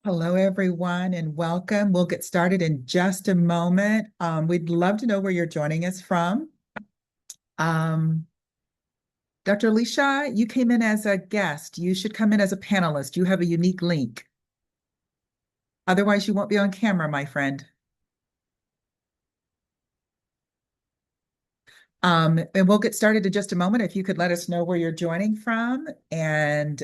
Hello, everyone, and welcome. We'll get started in just a moment. We'd love to know where you're joining us from. Um, Dr. Alicia, you came in as a guest. You should come in as a panelist. You have a unique link. Otherwise, you won't be on camera, my friend. And we'll get started in just a moment. If you could let us know where you're joining from, and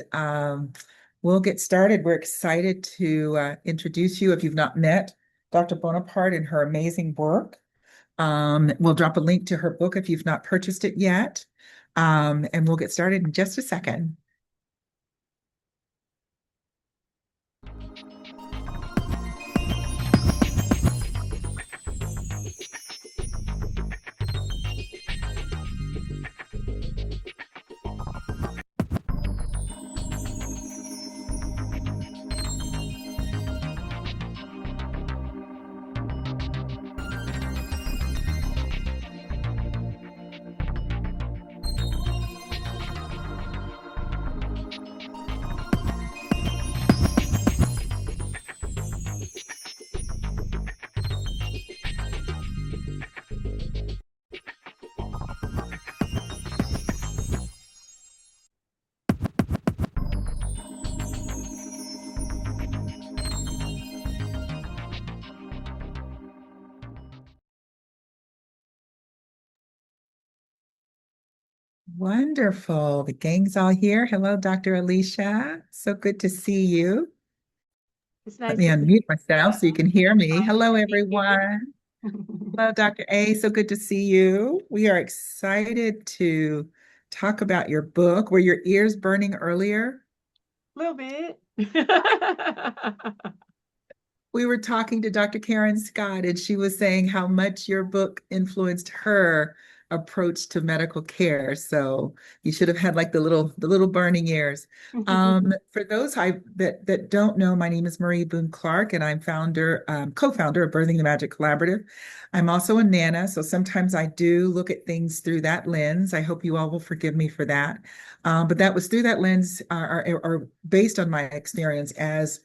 we'll get started. We're excited to introduce you if you've not met Dr. Bonaparte and her amazing work. We'll drop a link to her book if you've not purchased it yet. And we'll get started in just a second. Wonderful. The gang's all here. Hello, Dr. Alicia. So good to see you. It's Let nice me to see unmute myself so you can hear me. you. Hello, Thank you. everyone. Hello, Dr. A. So good to see you. We are excited to talk about your book. Were your ears burning earlier? A little bit. We were talking to Dr. Karen Scott, and she was saying how much your book influenced her approach to medical care. So you should have had like the little burning ears. For those that don't know, my name is Marie Boone Clark, and I'm co-founder of Birthing the Magic Collaborative. I'm also a Nana, so sometimes I do look at things through that lens. I hope you all will forgive me for that. But that was through that lens, or based on my experience as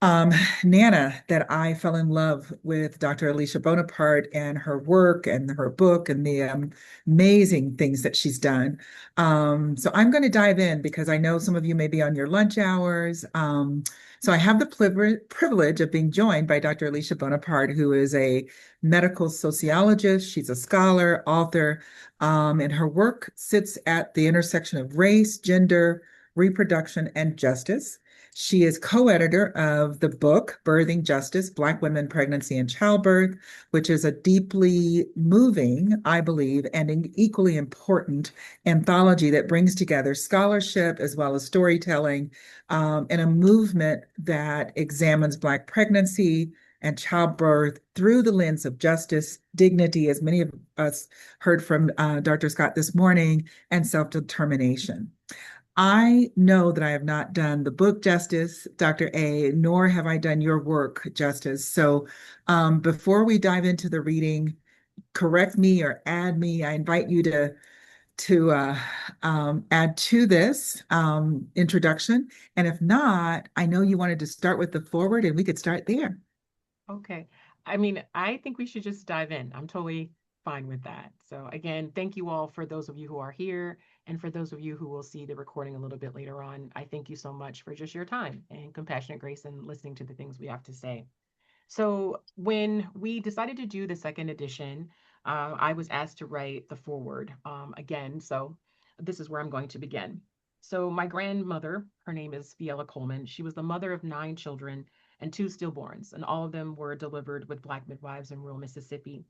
um, Nana, that I fell in love with Dr. Alicia Bonaparte and her work and her book and the amazing things that she's done. So I'm going to dive in because I know some of you may be on your lunch hours. So I have the privilege of being joined by Dr. Alicia Bonaparte, who is a medical sociologist. She's a scholar, author, and her work sits at the intersection of race, gender, reproduction, and justice. She is co-editor of the book Birthing Justice: Black Women, Pregnancy, and Childbirth, which is a deeply moving, I believe, and an equally important anthology that brings together scholarship as well as storytelling, in a movement that examines Black pregnancy and childbirth through the lens of justice, dignity, as many of us heard from Dr. Scott this morning, and self-determination. I know that I have not done the book justice, Dr. A, nor have I done your work justice. So before we dive into the reading, correct me or add me. I invite you to add to this introduction. And if not, I know you wanted to start with the forward, and we could start there. Okay. I mean, I think we should just dive in. I'm totally fine with that. So, again, thank you all for those of you who are here. And for those of you who will see the recording a little bit later on, I thank you so much for just your time and compassionate grace and listening to the things we have to say. So when we decided to do the second edition, I was asked to write the foreword again. So this is where I'm going to begin. So my grandmother, her name is Fiela Coleman. She was the mother of 9 children and 2 stillborns, and all of them were delivered with Black midwives in rural Mississippi.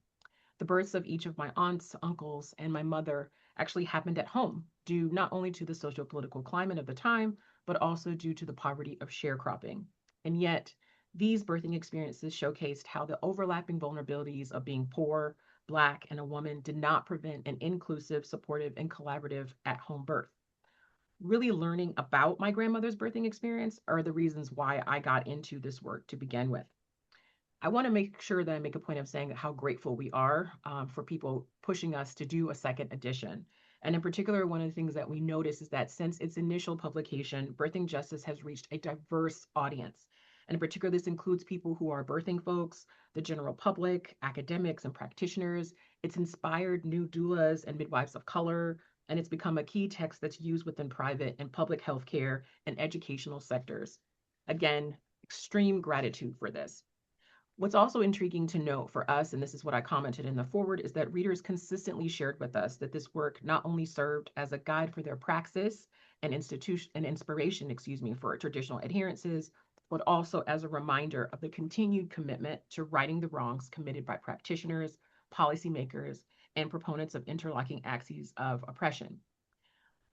The births of each of my aunts, uncles, and my mother actually happened at home, due not only to the socio-political climate of the time, but also due to the poverty of sharecropping. And yet, these birthing experiences showcased how the overlapping vulnerabilities of being poor, Black, and a woman did not prevent an inclusive, supportive, and collaborative at home birth. Really learning about my grandmother's birthing experience are the reasons why I got into this work to begin with. I want to make sure that I make a point of saying how grateful we are for people pushing us to do a second edition. And in particular, one of the things that we notice is that since its initial publication, Birthing Justice has reached a diverse audience. And in particular, this includes people who are birthing folks, the general public, academics, and practitioners. It's inspired new doulas and midwives of color, and it's become a key text that's used within private and public healthcare and educational sectors. Again, extreme gratitude for this. What's also intriguing to note for us, and this is what I commented in the forward, is that readers consistently shared with us that this work not only served as a guide for their praxis and institution and inspiration, for traditional adherences, but also as a reminder of the continued commitment to righting the wrongs committed by practitioners, policymakers, and proponents of interlocking axes of oppression.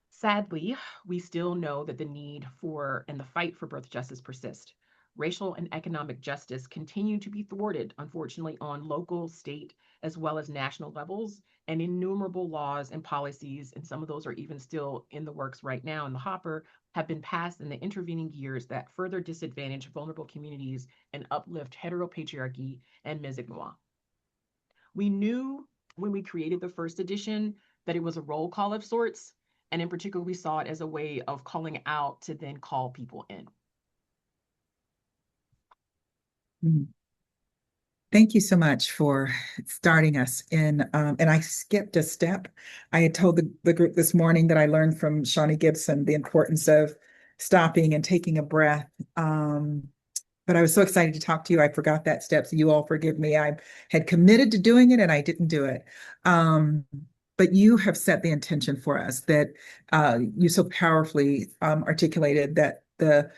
Sadly, we still know that the need for and the fight for birth justice persist. Racial and economic justice continue to be thwarted, unfortunately, on local, state, as well as national levels, and innumerable laws and policies, and some of those are even still in the works right now in the hopper, have been passed in the intervening years that further disadvantage vulnerable communities and uplift heteropatriarchy and misogyny. We knew when we created the first edition that it was a roll call of sorts. And in particular, we saw it as a way of calling out to then call people in. Mm. Thank you so much for starting us in. And I skipped a step. I had told the group this morning that I learned from Shawnee Gibson the importance of stopping and taking a breath. But I was so excited to talk to you. I forgot that step. So you all forgive me. I had committed to doing it and I didn't do it. Um, but you have set the intention for us that you so powerfully articulated that the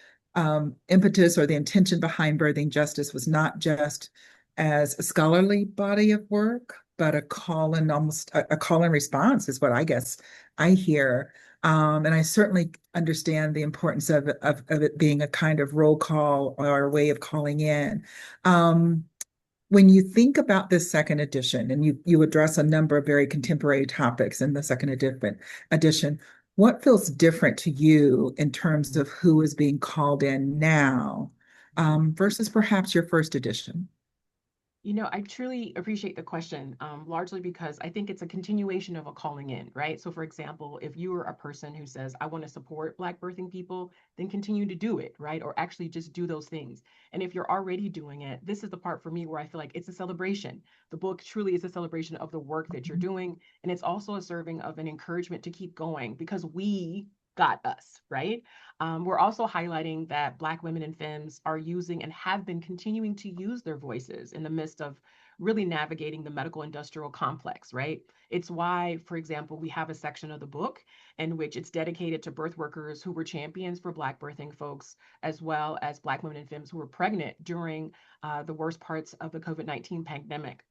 impetus or the intention behind birthing justice was not just as a scholarly body of work, but a call and almost a call and response is what I guess I hear. And I certainly understand the importance of it being a kind of roll call or a way of calling in. Um, when you think about this second edition, and you address a number of very contemporary topics in the second edition, what feels different to you in terms of who is being called in now, versus perhaps your first edition? I truly appreciate the question, largely because I think it's a continuation of a calling in, right? So, for example, if you are a person who says, I want to support Black birthing people, then continue to do it, right? Or actually just do those things. And if you're already doing it, this is the part for me where I feel like it's a celebration. The book truly is a celebration of the work that you're doing. And it's also a serving of an encouragement to keep going because we got us, right? We're also highlighting that Black women and femmes are using and have been continuing to use their voices in the midst of really navigating the medical industrial complex, right? It's why, for example, we have a section of the book in which it's dedicated to birth workers who were champions for Black birthing folks, as well as Black women and femmes who were pregnant during the worst parts of the COVID-19 pandemic.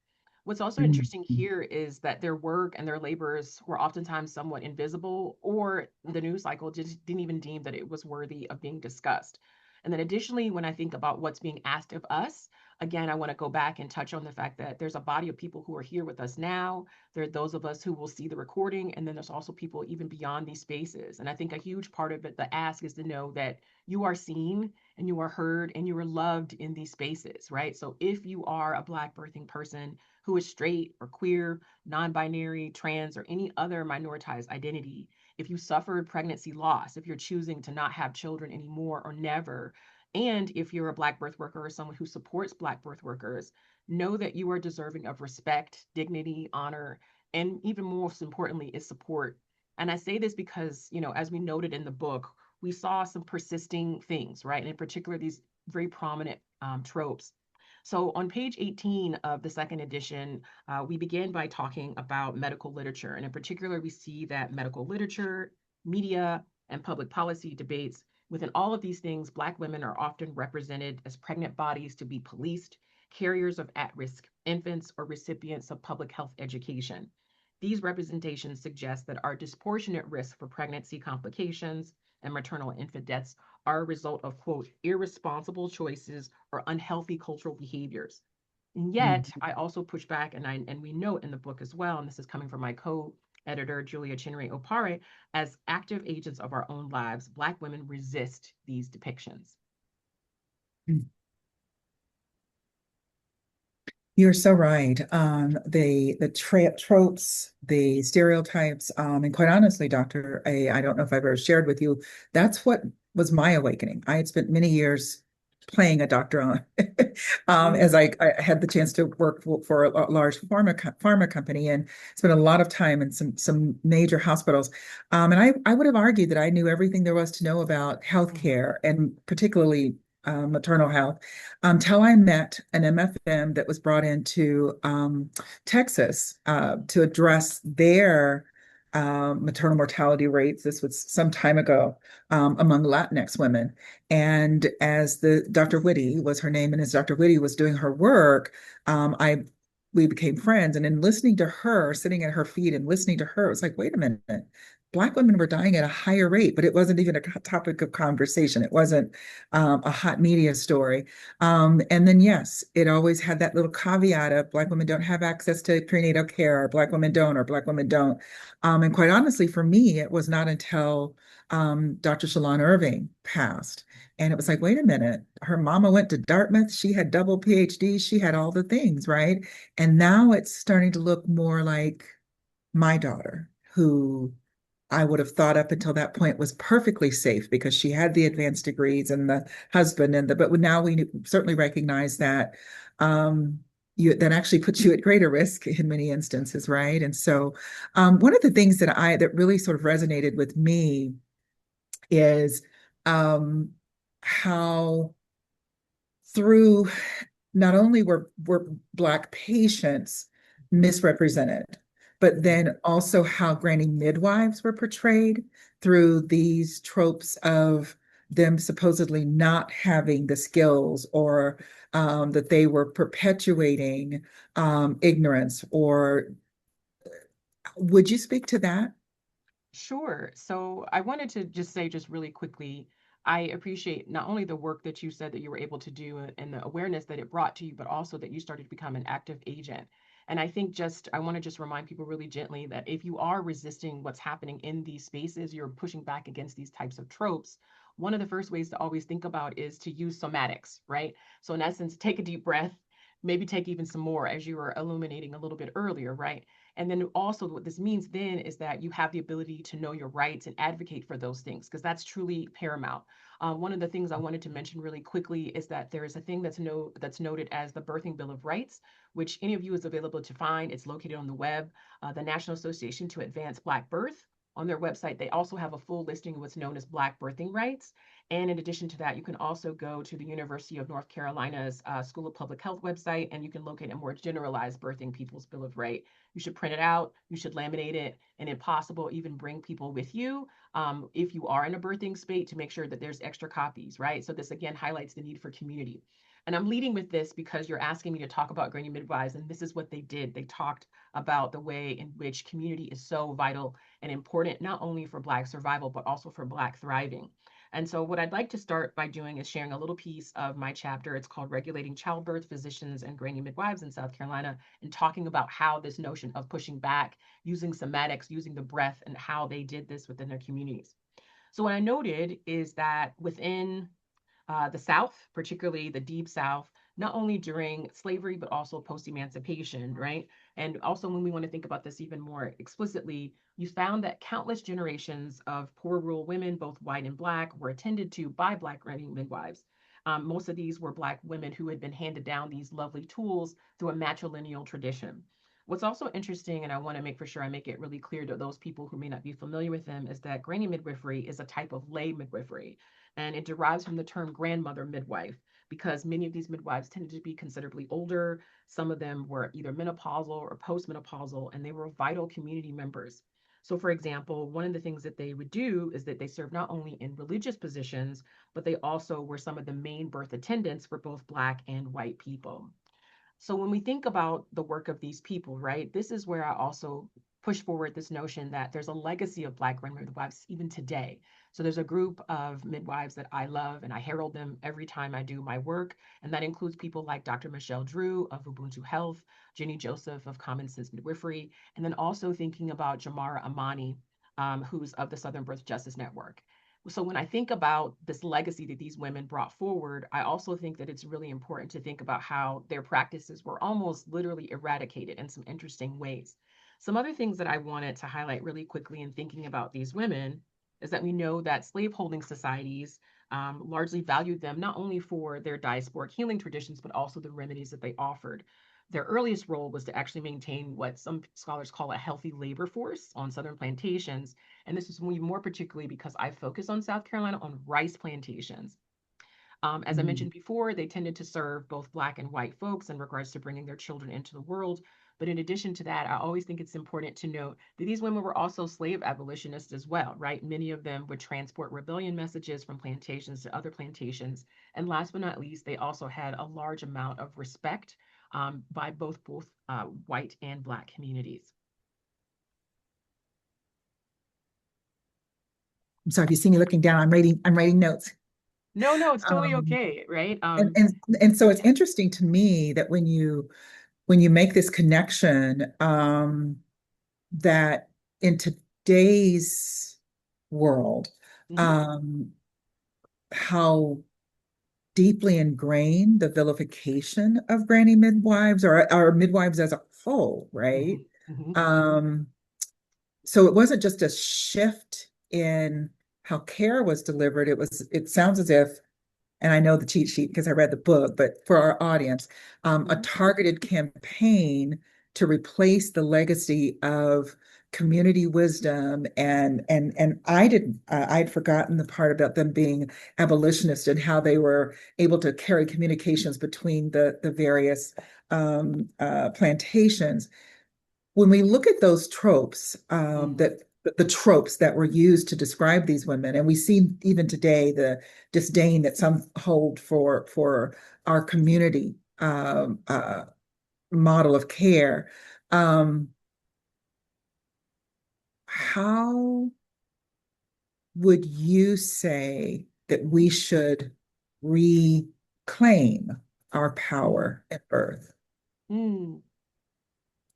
What's also Mhm. interesting here is that their work and their labors were oftentimes somewhat invisible, or the news cycle just didn't even deem that it was worthy of being discussed. And then, additionally, when I think about what's being asked of us, again, I want to go back and touch on the fact that there's a body of people who are here with us now. There are those of us who will see the recording, and then there's also people even beyond these spaces. And I think a huge part of it, the ask, is to know that you are seen and you are heard and you are loved in these spaces, right? So if you are a Black birthing person who is straight or queer, non binary, trans, or any other minoritized identity, if you suffered pregnancy loss, if you're choosing to not have children anymore or never, and if you're a Black birth worker or someone who supports Black birth workers, know that you are deserving of respect, dignity, honor, and even most importantly, is support. And I say this because, as we noted in the book, we saw some persisting things, right? And in particular, these very prominent tropes. So on page 18 of the second edition, we begin by talking about medical literature. And in particular, we see that medical literature, media, and public policy debates, within all of these things, Black women are often represented as pregnant bodies to be policed, carriers of at risk infants, or recipients of public health education. These representations suggest that our disproportionate risk for pregnancy complications and maternal and infant deaths are a result of, quote, irresponsible choices or unhealthy cultural behaviors. And yet, I also push back, and we note in the book as well, and this is coming from my co-editor, Julia Chinwe Opare, as active agents of our own lives, Black women resist these depictions. You're so right. The tropes, the stereotypes, and quite honestly, Doctor A, I don't know if I've ever shared with you, that's what was my awakening. I had spent many years playing a doctor on as Mm, I had the chance to work for a large pharma company and spent a lot of time in some major hospitals. And I would have argued that I knew everything there was to know about mhm. healthcare and particularly maternal health until I met an MFM that was brought into Texas to address their maternal mortality rates. This was some time ago among Latinx women. And as the Dr. Whitty was her name, and as Dr. Whitty was doing her work, I we became friends. And in listening to her, sitting at her feet and listening to her, it was like, wait a minute. Black women were dying at a higher rate, but it wasn't even a topic of conversation. It wasn't a hot media story. And then, yes, it always had that little caveat of Black women don't have access to prenatal care, or Black women don't, or Black women don't. And quite honestly, for me, it was not until Dr. Shalon Irving passed. And it was like, wait a minute, her mama went to Dartmouth. She had double PhDs. She had all the things, right? And now it's starting to look more like my daughter, who I would have thought up until that point was perfectly safe because she had the advanced degrees and the husband but now we certainly recognize that um, that actually puts you at greater risk in many instances, right? And so one of the things that really sort of resonated with me is um, how through not only were Black patients misrepresented, but Mhm. then also how granny midwives were portrayed through these tropes of them supposedly not having the skills or that they were perpetuating ignorance. Or would you speak to that? Sure. So I wanted to just say, just really quickly, I appreciate not only the work that you said that you were able to do and the awareness that it brought to you, but also that you started to become an active agent. And I think I want to just remind people really gently that if you are resisting what's happening in these spaces, you're pushing back against these types of tropes. One of the first ways to always think about is to use somatics, right? So, in essence, take a deep breath, maybe take even some more as you were illuminating a little bit earlier, right? And then also, what this means then is that you have the ability to know your rights and advocate for those things, because that's truly paramount. One of the things I wanted to mention really quickly is that there is a thing that's noted as the Birthing Bill of Rights, which any of you is available to find. It's located on the web. The National Association to Advance Black Birth. On their website, they also have a full listing of what's known as Black birthing rights. And in addition to that, you can also go to the University of North Carolina's School of Public Health website, and you can locate a more generalized Birthing People's Bill of Rights. You should print it out, you should laminate it, and if possible, even bring people with you if you are in a birthing state to make sure that there's extra copies, right? So this again highlights the need for community. And I'm leading with this because you're asking me to talk about granny midwives, and this is what they did. They talked about the way in which community is so vital and important, not only for Black survival, but also for Black thriving. And so, what I'd like to start by doing is sharing a little piece of my chapter. It's called Regulating Childbirth, Physicians, and Granny Midwives in South Carolina, and talking about how this notion of pushing back, using somatics, using the breath, and how they did this within their communities. So, what I noted is that within the South, particularly the Deep South, not only during slavery, but also post emancipation, right? And also, when we want to think about this even more explicitly, you found that countless generations of poor rural women, both white and Black, were attended to by Black granny midwives. Most of these were Black women who had been handed down these lovely tools through a matrilineal tradition. What's also interesting, and I want to make for sure I make it really clear to those people who may not be familiar with them, is that granny midwifery is a type of lay midwifery, and it derives from the term grandmother midwife because many of these midwives tended to be considerably older. Some of them were either menopausal or postmenopausal, and they were vital community members. So, for example, one of the things that they would do is that they served not only in religious positions, but they also were some of the main birth attendants for both Black and white people. So when we think about the work of these people, right, this is where I also push forward this notion that there's a legacy of Black women midwives even today. So there's a group of midwives that I love and I herald them every time I do my work. And that includes people like Dr. Michelle Drew of Ubuntu Health, Jenny Joseph of Common Sense Midwifery, and then also thinking about Jamara Amani, who's of the Southern Birth Justice Network. So when I think about this legacy that these women brought forward, I also think that it's really important to think about how their practices were almost literally eradicated in some interesting ways. Some other things that I wanted to highlight really quickly in thinking about these women is that we know that slaveholding societies largely valued them not only for their diasporic healing traditions, but also the remedies that they offered. Their earliest role was to actually maintain what some scholars call a healthy labor force on southern plantations. And this is more particularly because I focus on South Carolina on rice plantations. As I Mm. mentioned before, they tended to serve both Black and white folks in regards to bringing their children into the world. But in addition to that, I always think it's important to note that these women were also slave abolitionists as well, right? Many of them would transport rebellion messages from plantations to other plantations. And last but not least, they also had a large amount of respect by both white and Black communities. I'm sorry if you see me looking down. I'm writing notes. No, no, it's totally Um, okay, right? and and and so it's interesting to me that when you make this connection, that in today's world, Mhm, um, how deeply ingrained the vilification of granny midwives or midwives as a whole, right? mhm, mhm, Um, so it wasn't just a shift in how care was delivered. It sounds as if, and I know the cheat sheet because I read the book, but for our audience, a mhm, targeted campaign to replace the legacy of community wisdom and I'd forgotten the part about them being abolitionists and how they were able to carry communications between the various plantations. When we look at those tropes, mhm, that the tropes that were used to describe these women, and we see even today the disdain that some hold for our community model of care. Um, how would you say that we should reclaim our mhm, power at birth? mm.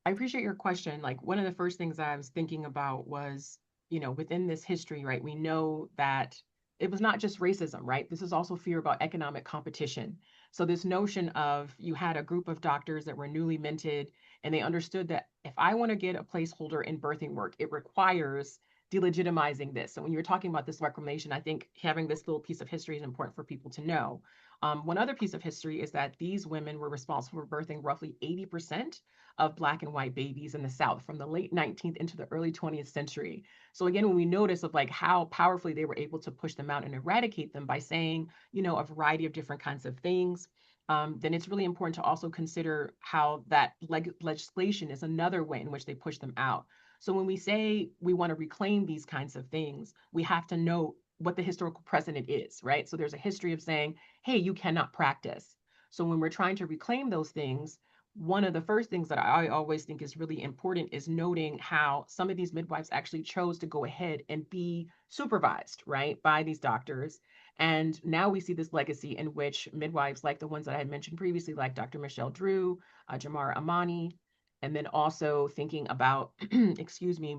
I appreciate your question. Like one of the first things I was thinking about was, within this history, right, we know that it was not just racism, right? This is also fear about economic competition. So this notion of you had a group of doctors that were newly minted and they understood that if I want to get a placeholder in birthing work, it requires delegitimizing this. So when you're talking about this reclamation, I think having this little piece of history is important for people to know. One other piece of history is that these women were responsible for birthing roughly 80% of Black and white babies in the South from the late 19th into the early 20th century. So again, when we notice of like how powerfully they were able to push them out and eradicate them by saying, a variety of different kinds of things, then it's really important to also consider how that legislation is another way in which they push them out. So when we say we want to reclaim these kinds of things, we have to know what the historical precedent is, right? So there's a history of saying, hey, you cannot practice. So when we're trying to reclaim those things, one of the first things that I always think is really important is noting how some of these midwives actually chose to go ahead and be supervised, right, by these doctors. And now we see this legacy in which midwives, like the ones that I had mentioned previously, like Dr. Michelle Drew, Jamara Amani, and then also thinking about, excuse me,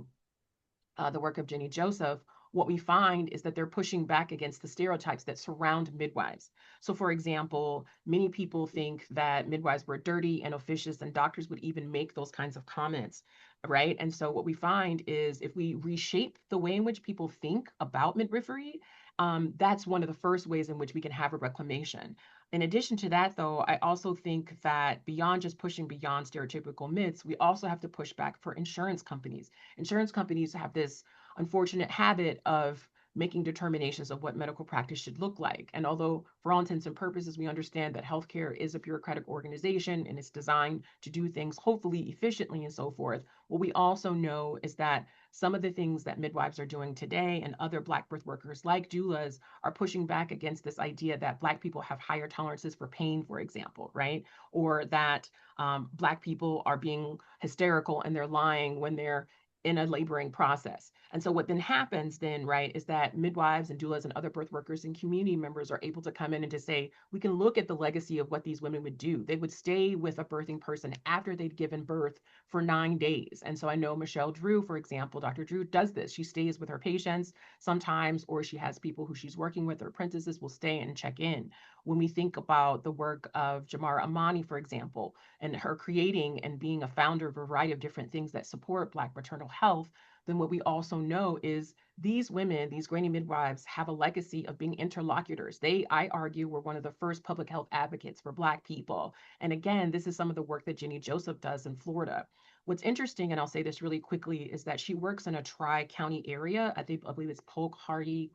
the work of Jenny Joseph, what we find is that they're pushing back against the stereotypes that surround midwives. So, for example, many people think that midwives were dirty and officious, and doctors would even make those kinds of comments, right? And so, what we find is if we reshape the way in which people think about midwifery, that's one of the first ways in which we can have a reclamation. In addition to that, though, I also think that beyond just pushing beyond stereotypical myths, we also have to push back for insurance companies. Insurance companies have this unfortunate habit of making determinations of what medical practice should look like. And although, for all intents and purposes, we understand that healthcare is a bureaucratic organization and it's designed to do things hopefully efficiently and so forth, what we also know is that some of the things that midwives are doing today and other Black birth workers like doulas are pushing back against this idea that Black people have higher tolerances for pain, for example, right? Or that Black people are being hysterical and they're lying when they're in a laboring process. And so what then happens then, right, is that midwives and doulas and other birth workers and community members are able to come in and to say, we can look at the legacy of what these women would do. They would stay with a birthing person after they'd given birth for 9 days. And so I know Michelle Drew, for example, Dr. Drew does this. She stays with her patients sometimes, or she has people who she's working with, or apprentices will stay and check in. When we think about the work of Jamara Amani, for example, and her creating and being a founder of a variety of different things that support Black maternal health, then what we also know is these women, these granny midwives, have a legacy of being interlocutors. They, I argue, were one of the first public health advocates for Black people. And again, this is some of the work that Jenny Joseph does in Florida. What's interesting, and I'll say this really quickly, is that she works in a tri-county area. I believe it's Polk, Hardy,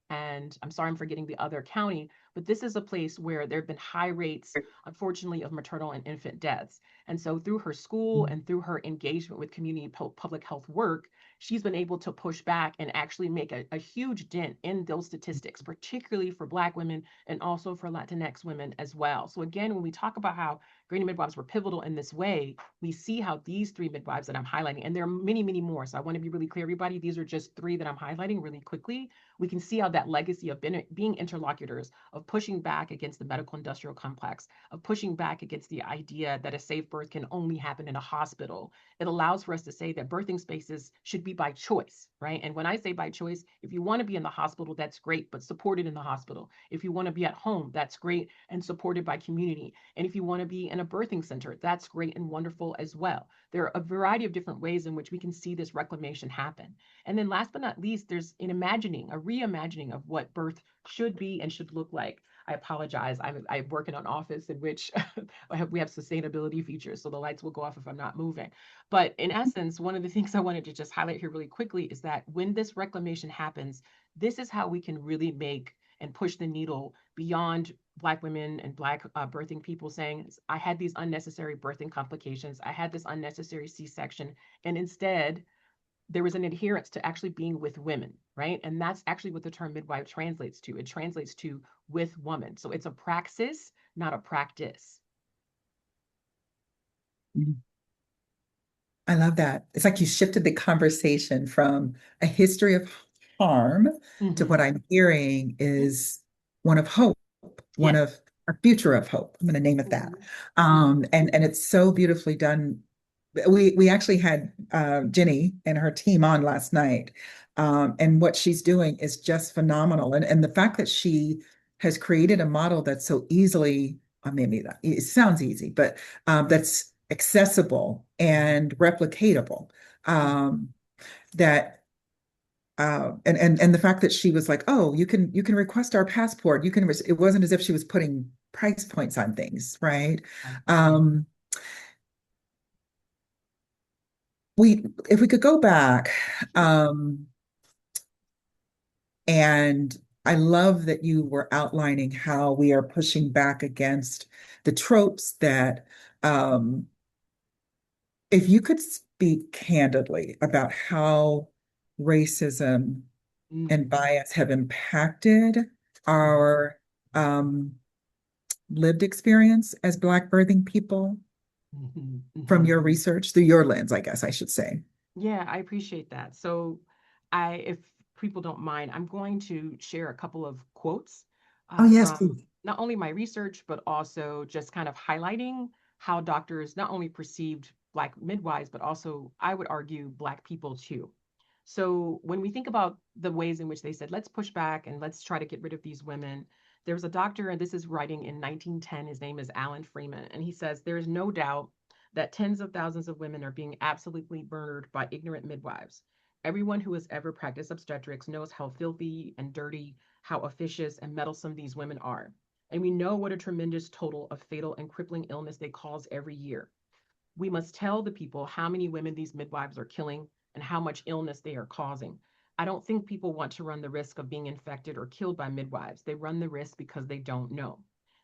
and I'm sorry I'm forgetting the other county, but this is a place where there have been high rates, unfortunately, of maternal and infant deaths. And so through her school and through her engagement with community public health work, she's been able to push back and actually make a huge dent in those statistics, particularly for Black women and also for Latinx women as well. So again, when we talk about how granny midwives were pivotal in this way, we see how these three midwives that I'm highlighting, and there are many, many more. So I want to be really clear, everybody, these are just three that I'm highlighting really quickly. We can see how that legacy of being interlocutors, of pushing back against the medical industrial complex, of pushing back against the idea that a safe birth can only happen in a hospital. It allows for us to say that birthing spaces should be by choice, right? And when I say by choice, if you want to be in the hospital, that's great, but supported in the hospital. If you want to be at home, that's great and supported by community. And if you want to be in a birthing center, that's great and wonderful as well. There are a variety of different ways in which we can see this reclamation happen. And then last but not least, there's an imagining, a reimagining of what birth should be and should look like. I apologize. I'm working on office in which we have sustainability features, so the lights will go off if I'm not moving. But in essence, one of the things I wanted to just highlight here really quickly is that when this reclamation happens, this is how we can really make and push the needle beyond Black women and Black birthing people saying, I had these unnecessary birthing complications, I had this unnecessary C-section, and instead there was an adherence to actually being with women, right? And that's actually what the term midwife translates to. It translates to with woman. So it's a praxis, not a practice. I love that. It's like you shifted the conversation from a history of harm to Mm-hmm. what I'm hearing Yeah. is one of hope, one Yes. of a future of hope. I'm going to name it that. Mm-hmm. Yeah. And it's so beautifully done. We actually had Jenny and her team on last night, and what she's doing is just phenomenal. And the fact that she has created a model that's so easily, maybe that it sounds easy, but that's accessible and replicatable. Um, that and the fact that she was like, oh, you can request our passport. You can. It wasn't as if she was putting price points on things, right? Right. Um, we if we could go back, Sure. um, and I love that you were outlining how we are pushing back against the tropes that if you could speak candidly about how racism and Mm-hmm. bias have impacted our um, lived experience as Black birthing people Mm-hmm. from Mm-hmm. your research, through your lens, I guess I should say. Yeah, I appreciate that. So, if people don't mind, I'm going to share a couple of quotes Oh, yes, from please. not only my research, but also just kind of highlighting how doctors not only perceived Black midwives, but also, I would argue, Black people too. So, when we think about the ways in which they said, let's push back and let's try to get rid of these women, there was a doctor, and this is writing in 1910. His name is Alan Freeman, and he says, there is no doubt that tens of thousands of women are being absolutely murdered by ignorant midwives. Everyone who has ever practiced obstetrics knows how filthy and dirty, how officious and meddlesome these women are. And we know what a tremendous total of fatal and crippling illness they cause every year. We must tell the people how many women these midwives are killing and how much illness they are causing. I don't think people want to run the risk of being infected or killed by midwives. They run the risk because they don't know.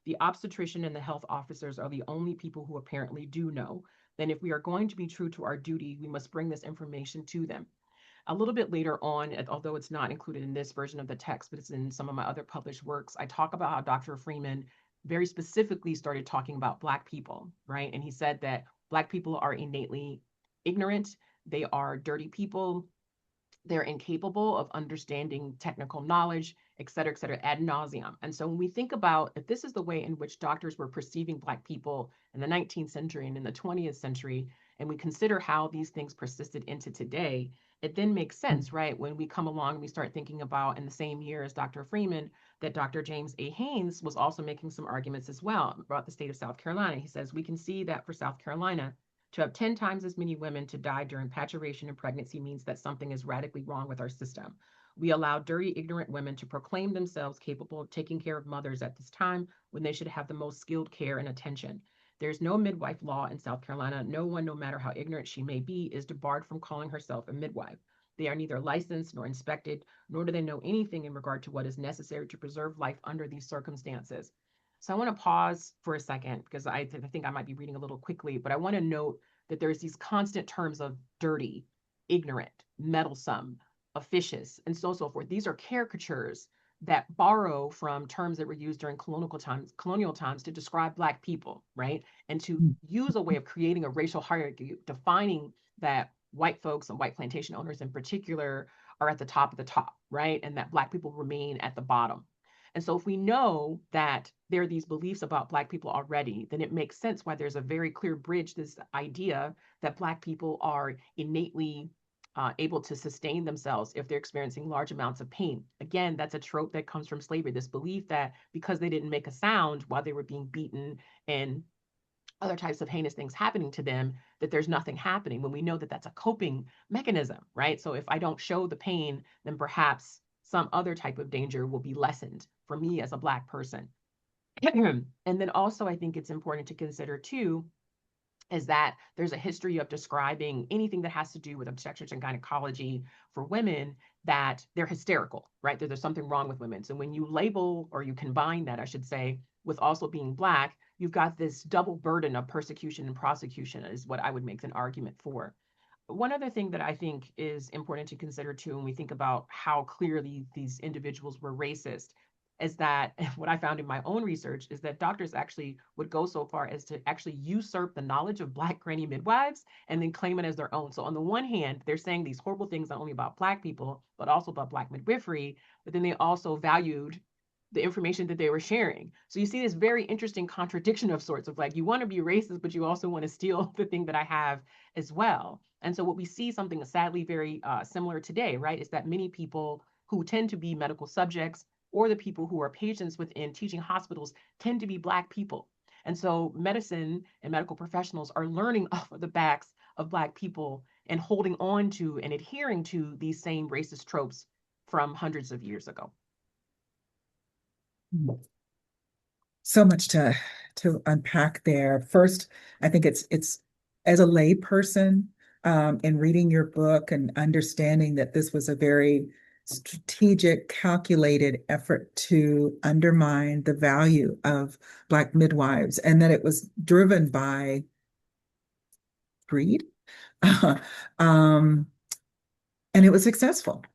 The obstetrician and the health officers are the only people who apparently do know. Then, if we are going to be true to our duty, we must bring this information to them. A little bit later on, although it's not included in this version of the text, but it's in some of my other published works, I talk about how Dr. Freeman very specifically started talking about Black people, right? And he said that Black people are innately ignorant, they are dirty people, they're incapable of understanding technical knowledge, et cetera, ad nauseum. And so when we think about if this is the way in which doctors were perceiving Black people in the 19th century and in the 20th century, and we consider how these things persisted into today, it then makes sense, right? When we come along and we start thinking about in the same year as Dr. Freeman, that Dr. James A. Haynes was also making some arguments as well about the state of South Carolina. He says, we can see that for South Carolina, to have 10 times as many women to die during paturation and pregnancy means that something is radically wrong with our system. We allow dirty, ignorant women to proclaim themselves capable of taking care of mothers at this time when they should have the most skilled care and attention. There's no midwife law in South Carolina. No one, no matter how ignorant she may be, is debarred from calling herself a midwife. They are neither licensed nor inspected, nor do they know anything in regard to what is necessary to preserve life under these circumstances. So I want to pause for a second because I think I might be reading a little quickly, but I want to note that there's these constant terms of dirty, ignorant, meddlesome, officious, and so forth. These are caricatures that borrow from terms that were used during colonial times to describe Black people, right? And to use a way of creating a racial hierarchy, defining that white folks and white plantation owners in particular are at the top of the top, right? And that Black people remain at the bottom. And so if we know that there are these beliefs about Black people already, then it makes sense why there's a very clear bridge, this idea that Black people are innately able to sustain themselves if they're experiencing large amounts of pain. Again, that's a trope that comes from slavery, this belief that because they didn't make a sound while they were being beaten and other types of heinous things happening to them, that there's nothing happening when we know that that's a coping mechanism, right? So if I don't show the pain, then perhaps some other type of danger will be lessened for me as a Black person. And then also, I think it's important to consider too is that there's a history of describing anything that has to do with obstetrics and gynecology for women that they're hysterical, right? That there's something wrong with women. So when you label or you combine that, I should say, with also being Black, you've got this double burden of persecution and prosecution is what I would make an argument for. One other thing that I think is important to consider too, when we think about how clearly these individuals were racist, is that what I found in my own research is that doctors actually would go so far as to actually usurp the knowledge of Black granny midwives and then claim it as their own. So on the one hand, they're saying these horrible things not only about Black people, but also about Black midwifery, but then they also valued the information that they were sharing. So you see this very interesting contradiction of sorts of like, you want to be racist, but you also want to steal the thing that I have as well. And so what we see something sadly very similar today, right, is that many people who tend to be medical subjects or the people who are patients within teaching hospitals tend to be Black people. And so medicine and medical professionals are learning off of the backs of Black people and holding on to and adhering to these same racist tropes from hundreds of years ago. So much to unpack there. First, I think it's as a lay person, in reading your book and understanding that this was a very strategic, calculated effort to undermine the value of Black midwives, and that it was driven by greed. um, and it was successful.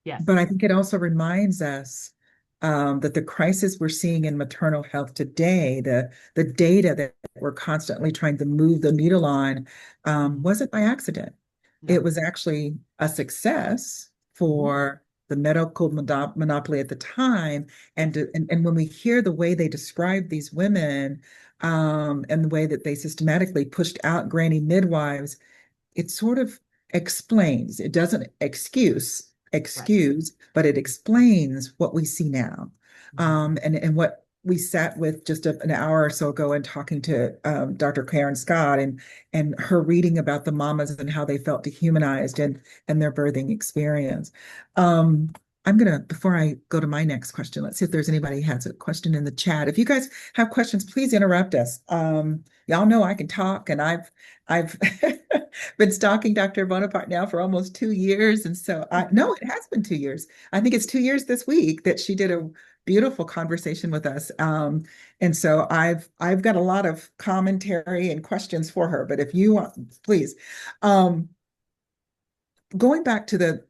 Yes. But I think it also reminds us that the crisis we're seeing in maternal health today, the data that we're constantly trying to move the needle on, wasn't by accident. It No. was actually a success Mm-hmm. for the medical monopoly at the time. Yes. And when we hear the way they describe these women, and the way that they systematically pushed out granny midwives, it sort of explains. It doesn't Right. excuse, but it explains what we see now. Mm-hmm. And what we sat with just an hour or so ago and talking to Dr. Karen Scott and her reading about the mamas and how they felt dehumanized and their birthing experience. Um, I'm gonna, before I go to my next question, let's see if there's anybody who has a question in the chat. If you guys have questions, please interrupt us. Y'all know I can talk, and I've been stalking Dr. Bonaparte now for almost 2 years. And so no, it has been 2 years. I think it's 2 years this week that she did a beautiful conversation with us. And so I've got a lot of commentary and questions for her, but if you want, please. Um, Going back to the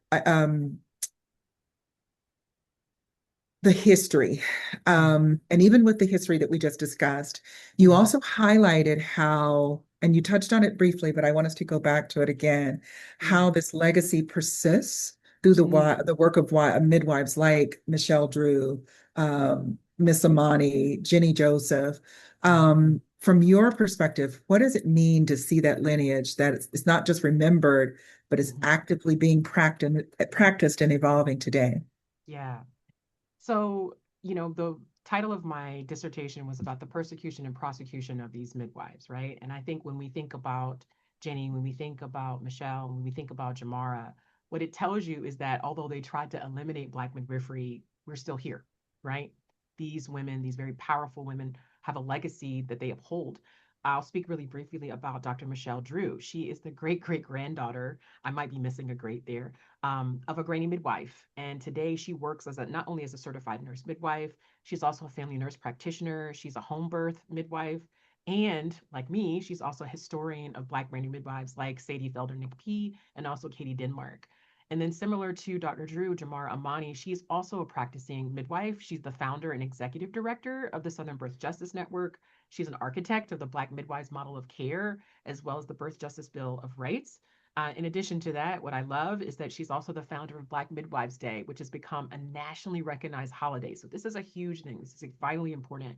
history, Mm-hmm. and even with the history that we just discussed, you Mm-hmm. also highlighted how, and you touched on it briefly, but I want us to go back to it again, how this legacy persists through Mm-hmm. the work of midwives like Michelle Drew, Miss Amani, Jenny Joseph. From your perspective, what does it mean to see that lineage that it's not just remembered, but is Mm-hmm. actively being practiced and evolving today? Yeah. So the title of my dissertation was about the persecution and prosecution of these midwives, right? And I think when we think about Jenny, when we think about Michelle, when we think about Jamara, what it tells you is that although they tried to eliminate Black midwifery, we're still here, right? These women, these very powerful women, have a legacy that they uphold. I'll speak really briefly about Dr. Michelle Drew. She is the great great granddaughter. I might be missing a great there, of a granny midwife. And today she works as not only as a certified nurse midwife, she's also a family nurse practitioner. She's a home birth midwife. And like me, she's also a historian of Black granny midwives like Sadie Felder Nick P and also Katie Denmark. And then similar to Dr. Drew, Jamar Amani, she's also a practicing midwife. She's the founder and executive director of the Southern Birth Justice Network. She's an architect of the Black midwives model of care, as well as the Birth Justice Bill of Rights. In addition to that, what I love is that she's also the founder of Black Midwives Day, which has become a nationally recognized holiday. So this is a huge thing. This is vitally important.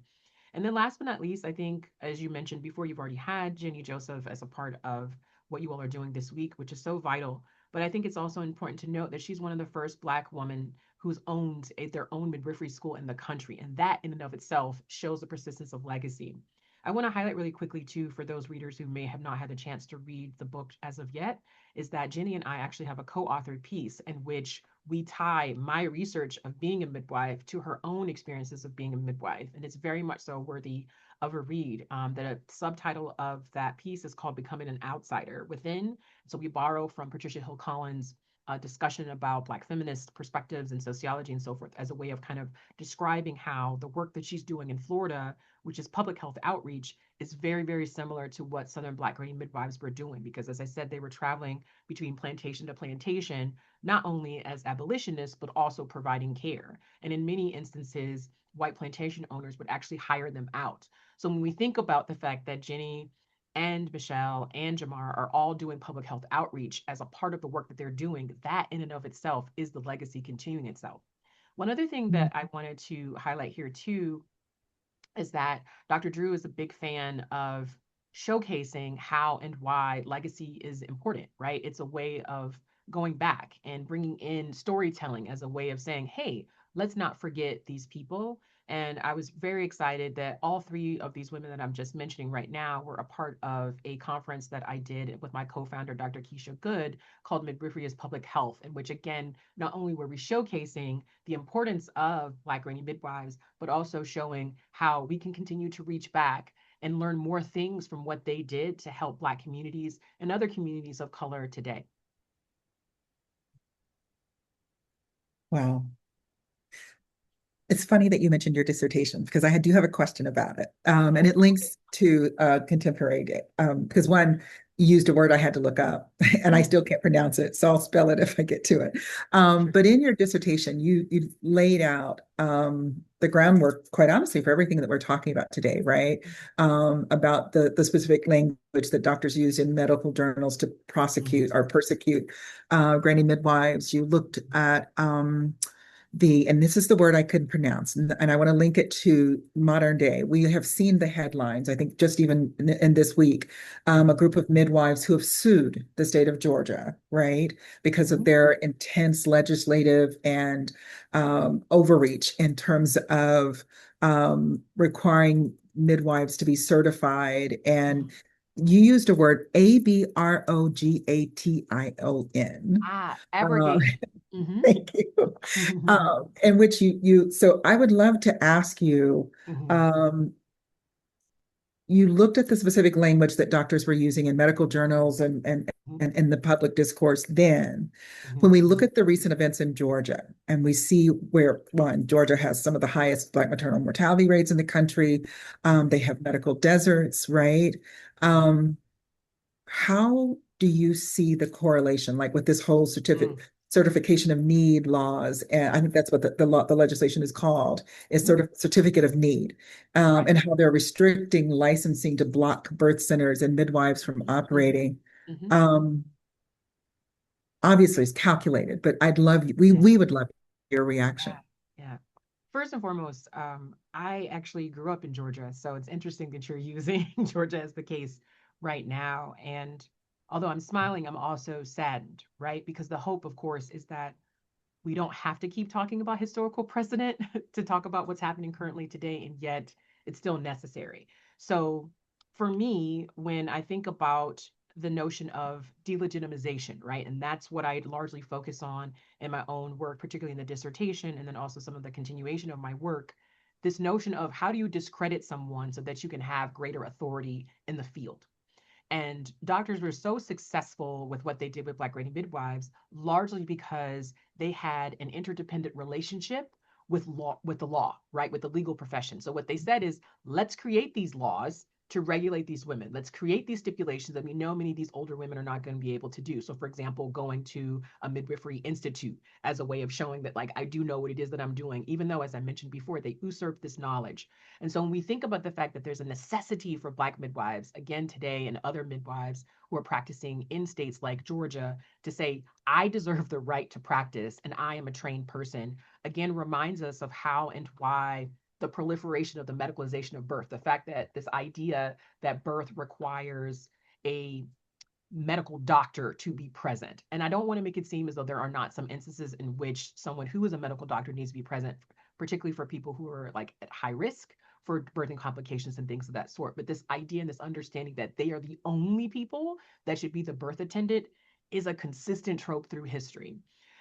And then last but not least, I think, as you mentioned before, you've already had Jenny Joseph as a part of what you all are doing this week, which is so vital. But I think it's also important to note that she's one of the first Black women who's owned their own midwifery school in the country. And that in and of itself shows the persistence of legacy. I want to highlight really quickly, too, for those readers who may have not had the chance to read the book as of yet, is that Jenny and I actually have a co authored piece in which we tie my research of being a midwife to her own experiences of being a midwife. And it's very much so worthy of a read. The subtitle of that piece is called Becoming an Outsider Within. So we borrow from Patricia Hill Collins' discussion about Black feminist perspectives and sociology and so forth as a way of kind of describing how the work that she's doing in Florida, which is public health outreach, is very, very similar to what Southern Black granny midwives were doing. Because as I said, they were traveling between plantation to plantation, not only as abolitionists, but also providing care. And in many instances, white plantation owners would actually hire them out. So when we think about the fact that Jenny and Michelle and Jamar are all doing public health outreach as a part of the work that they're doing, that in and of itself is the legacy continuing itself. One other thing that I wanted to highlight here too is that Dr. Drew is a big fan of showcasing how and why legacy is important, right? It's a way of going back and bringing in storytelling as a way of saying, hey, let's not forget these people. And I was very excited that all three of these women that I'm just mentioning right now were a part of a conference that I did with my co founder, Dr. Keisha Good, called Midwifery as Public Health, in which, again, not only were we showcasing the importance of Black granny midwives, but also showing how we can continue to reach back and learn more things from what they did to help Black communities and other communities of color today. Wow. It's funny that you mentioned your dissertation because do have a question about it. And Oh, it links to contemporary day. Because one, you used a word I had to look up and I mm, still can't pronounce it. So I'll spell it if I get to it. sure. But in your dissertation, you laid out the groundwork, quite honestly, for everything that we're talking about today, right? About the specific language that doctors use in medical journals to prosecute Mm-hmm. or persecute granny midwives. You looked at and this is the word I couldn't pronounce, and I want to link it to modern day. We have seen the headlines, I think just even in this week, a group of midwives who have sued the state of Georgia, right, because of Mm-hmm. their intense legislative and overreach in terms of requiring midwives to be certified. And you used a word, abrogatation. Abrogation. Mm-hmm. Thank you. In which so I would love to ask you, Mm-hmm. um, you looked at the specific language that doctors were using in medical journals and in the public discourse then. When Mm-hmm. we look at the recent events in Georgia and we see where, one, Georgia has some of the highest Black maternal mortality rates in the country, they have medical deserts, right? Um, how do you see the correlation, like with this whole Mm-hmm. certification of need laws? And I think that's what the legislation is called, is Mm-hmm. sort of certificate of need, Right. and how they're restricting licensing to block birth centers and midwives from Mm-hmm. operating. Mm-hmm. Um, Obviously, it's calculated, but Yeah. we would love your Yeah. reaction. Yeah. First and foremost, I actually grew up in Georgia, so it's interesting that you're using Georgia as the case right now. And although I'm smiling, I'm also saddened, right? Because the hope, of course, is that we don't have to keep talking about historical precedent to talk about what's happening currently today, and yet it's still necessary. So for me, when I think about the notion of delegitimization, right? And that's what I largely focus on in my own work, particularly in the dissertation, and then also some of the continuation of my work. This notion of how do you discredit someone so that you can have greater authority in the field? And doctors were so successful with what they did with Black grading midwives, largely because they had an interdependent relationship with the law, right? With the legal profession. So what they said is, let's create these laws to regulate these women. Let's create these stipulations that we know many of these older women are not going to be able to do. So, for example, going to a midwifery institute as a way of showing that, like, I do know what it is that I'm doing, even though, as I mentioned before, they usurp this knowledge. And so when we think about the fact that there's a necessity for Black midwives, again today, and other midwives who are practicing in states like Georgia, to say, I deserve the right to practice and I am a trained person, again reminds us of how and why the proliferation of the medicalization of birth, the fact that this idea that birth requires a medical doctor to be present. And I don't want to make it seem as though there are not some instances in which someone who is a medical doctor needs to be present, particularly for people who are like at high risk for birthing complications and things of that sort. But this idea and this understanding that they are the only people that should be the birth attendant is a consistent trope through history.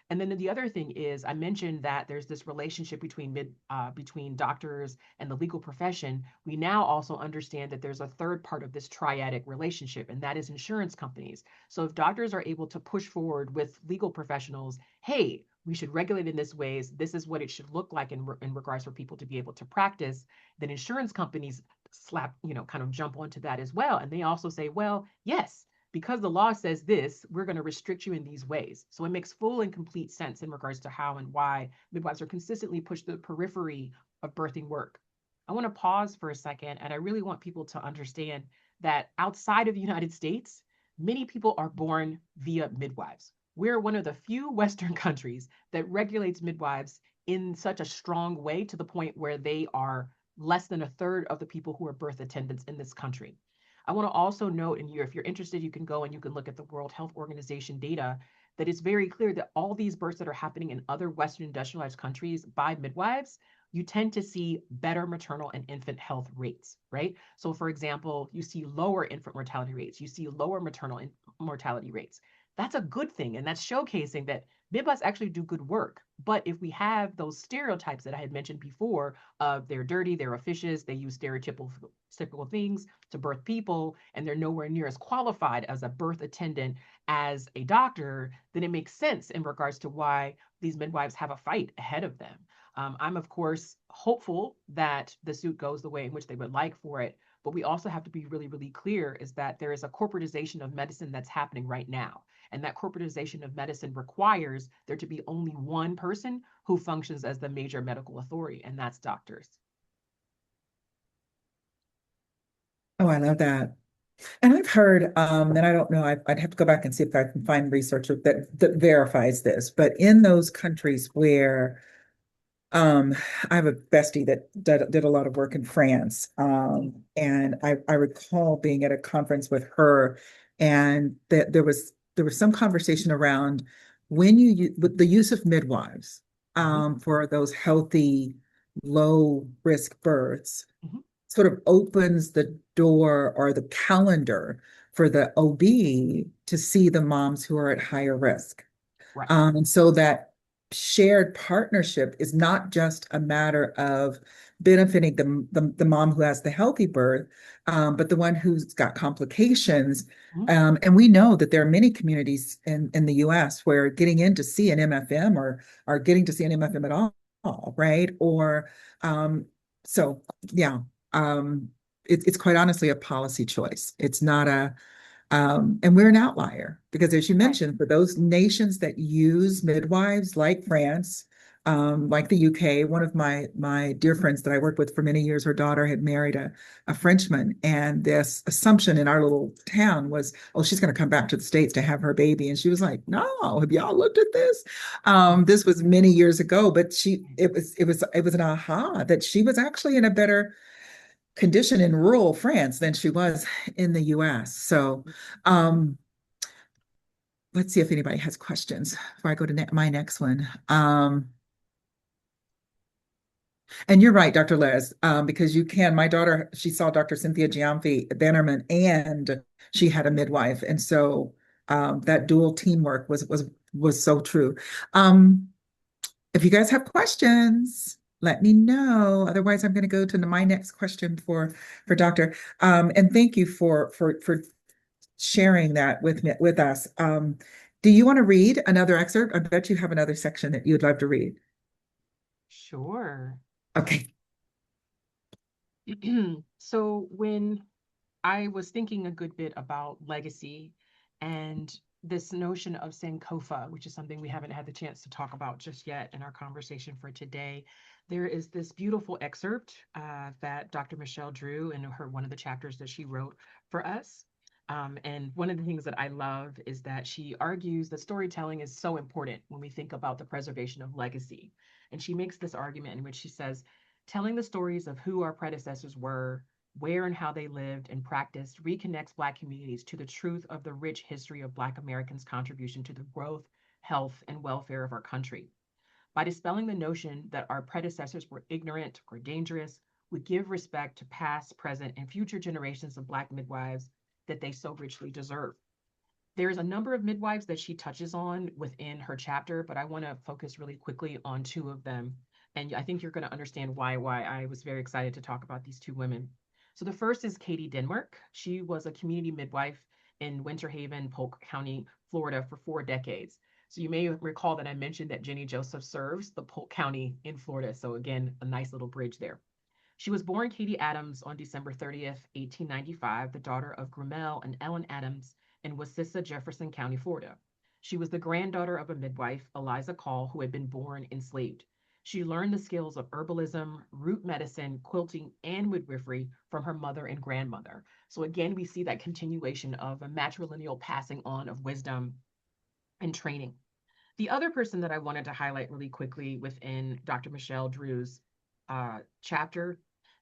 And then the other thing is, I mentioned that there's this relationship between doctors and the legal profession. We now also understand that there's a third part of this triadic relationship, and that is insurance companies. So if doctors are able to push forward with legal professionals, hey, we should regulate in this ways. This is what it should look like in regards for people to be able to practice. Then insurance companies kind of jump onto that as well, and they also say, well, yes, because the law says this, we're going to restrict you in these ways. So it makes full and complete sense in regards to how and why midwives are consistently pushed to the periphery of birthing work. I want to pause for a second, and I really want people to understand that outside of the United States, many people are born via midwives. We're one of the few Western countries that regulates midwives in such a strong way, to the point where they are less than a third of the people who are birth attendants in this country. I want to also note, and if you're interested, you can go and you can look at the World Health Organization data, that it's very clear that all these births that are happening in other Western industrialized countries by midwives, you tend to see better maternal and infant health rates, right? So, for example, you see lower infant mortality rates, you see lower maternal mortality rates. That's a good thing, and that's showcasing that midwives actually do good work. But if we have those stereotypes that I had mentioned before of they're dirty, they're officious, they use stereotypical things to birth people, and they're nowhere near as qualified as a birth attendant as a doctor, then it makes sense in regards to why these midwives have a fight ahead of them. I'm, of course, hopeful that the suit goes the way in which they would like for it. But we also have to be really, really clear is that there is a corporatization of medicine that's happening right now. And that corporatization of medicine requires there to be only one person who functions as the major medical authority, and that's doctors. Oh, I love that. And I've heard, and I don't know, I'd have to go back and see if I can find research that verifies this, but in those countries where I have a bestie that did a lot of work in France. And I recall being at a conference with her, and that there was some conversation around with the use of midwives Mhm, for those healthy, low risk births mhm. sort of opens the door or the calendar for the OB to see the moms who are at higher risk. Right. And so that shared partnership is not just a matter of benefiting the mom who has the healthy birth, but the one who's got complications. Mhm. And we know that there are many communities in the US where getting in to see an MFM or getting to see an MFM at all, right? Or so yeah, it's quite honestly a policy choice. It's not and we're an outlier because, as you Right. mentioned, for those nations that use midwives, like France, like the UK, one of my dear friends that I worked with for many years, her daughter had married a Frenchman, and this assumption in our little town was, oh, she's going to come back to the States to have her baby, and she was like, no, have y'all looked at this? Mhm. This was many years ago, but Right. it was an aha that she was actually in a better condition in rural France than she was in the US. So, um, let's see if anybody has questions before I go to my next one. And you're right, Dr. Les, because you can. My daughter, she saw Dr. Cynthia Giamfi Bannerman, and she had a midwife, and so that dual teamwork was so true. Um, if you guys have questions, let me know. Otherwise, I'm going to go to my next question for Doctor. And thank you for sharing that with us. Do you want to read another excerpt? I bet you have another section that you'd love to read. Sure. Okay. So when I was thinking a good bit about legacy and this notion of Sankofa, which is something we haven't had the chance to talk about just yet in our conversation for today. There is this beautiful excerpt that Dr. Michelle drew in her one of the chapters that she wrote for us. And one of the things that I love is that she argues that storytelling is so important when we think about the preservation of legacy. And she makes this argument in which she says, telling the stories of who our predecessors were, where and how they lived and practiced reconnects Black communities to the truth of the rich history of Black Americans' contribution to the growth, health, and welfare of our country. By dispelling the notion that our predecessors were ignorant or dangerous, we give respect to past, present, and future generations of Black midwives that they so richly deserve. There's a number of midwives that she touches on within her chapter, but I want to focus really quickly on two of them. And I think you're going to understand why I was very excited to talk about these two women. So the first is Katie Denmark. She was a community midwife in Winter Haven, Polk County, Florida for 4 decades. So you may recall that I mentioned that Jenny Joseph serves the Polk County in Florida. So again, a nice little bridge there. She was born Katie Adams on December 30th, 1895, the daughter of Grimmel and Ellen Adams in Wassissa, Jefferson County, Florida. She was the granddaughter of a midwife, Eliza Call, who had been born enslaved. She learned the skills of herbalism, root medicine, quilting, and midwifery from her mother and grandmother. So again, we see that continuation of a matrilineal passing on of wisdom and training. The other person that I wanted to highlight really quickly within Dr. Michelle Drew's chapter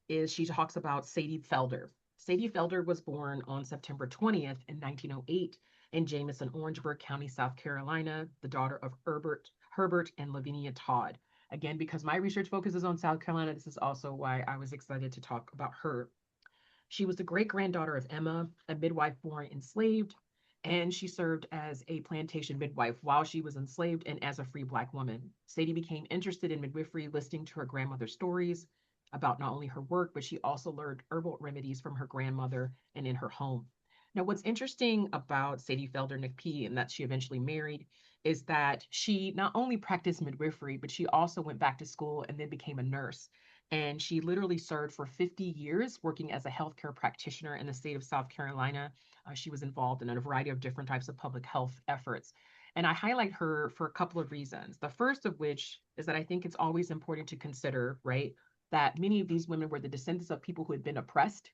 is she talks about Sadie Felder. Sadie Felder was born on September 20th in 1908 in Jameson, Orangeburg County, South Carolina, the daughter of Herbert and Lavinia Todd. Again, because my research focuses on South Carolina, this is also why I was excited to talk about her. She was the great granddaughter of Emma, a midwife born enslaved, and she served as a plantation midwife while she was enslaved and as a free Black woman. Sadie became interested in midwifery, listening to her grandmother's stories about not only her work, but she also learned herbal remedies from her grandmother and in her home. Now, what's interesting about Sadie Felder McPhee and that she eventually married is that she not only practiced midwifery, but she also went back to school and then became a nurse. And she literally served for 50 years working as a healthcare practitioner in the state of South Carolina. She was involved in a variety of different types of public health efforts. And I highlight her for a couple of reasons. The first of which is that I think it's always important to consider, right, that many of these women were the descendants of people who had been oppressed.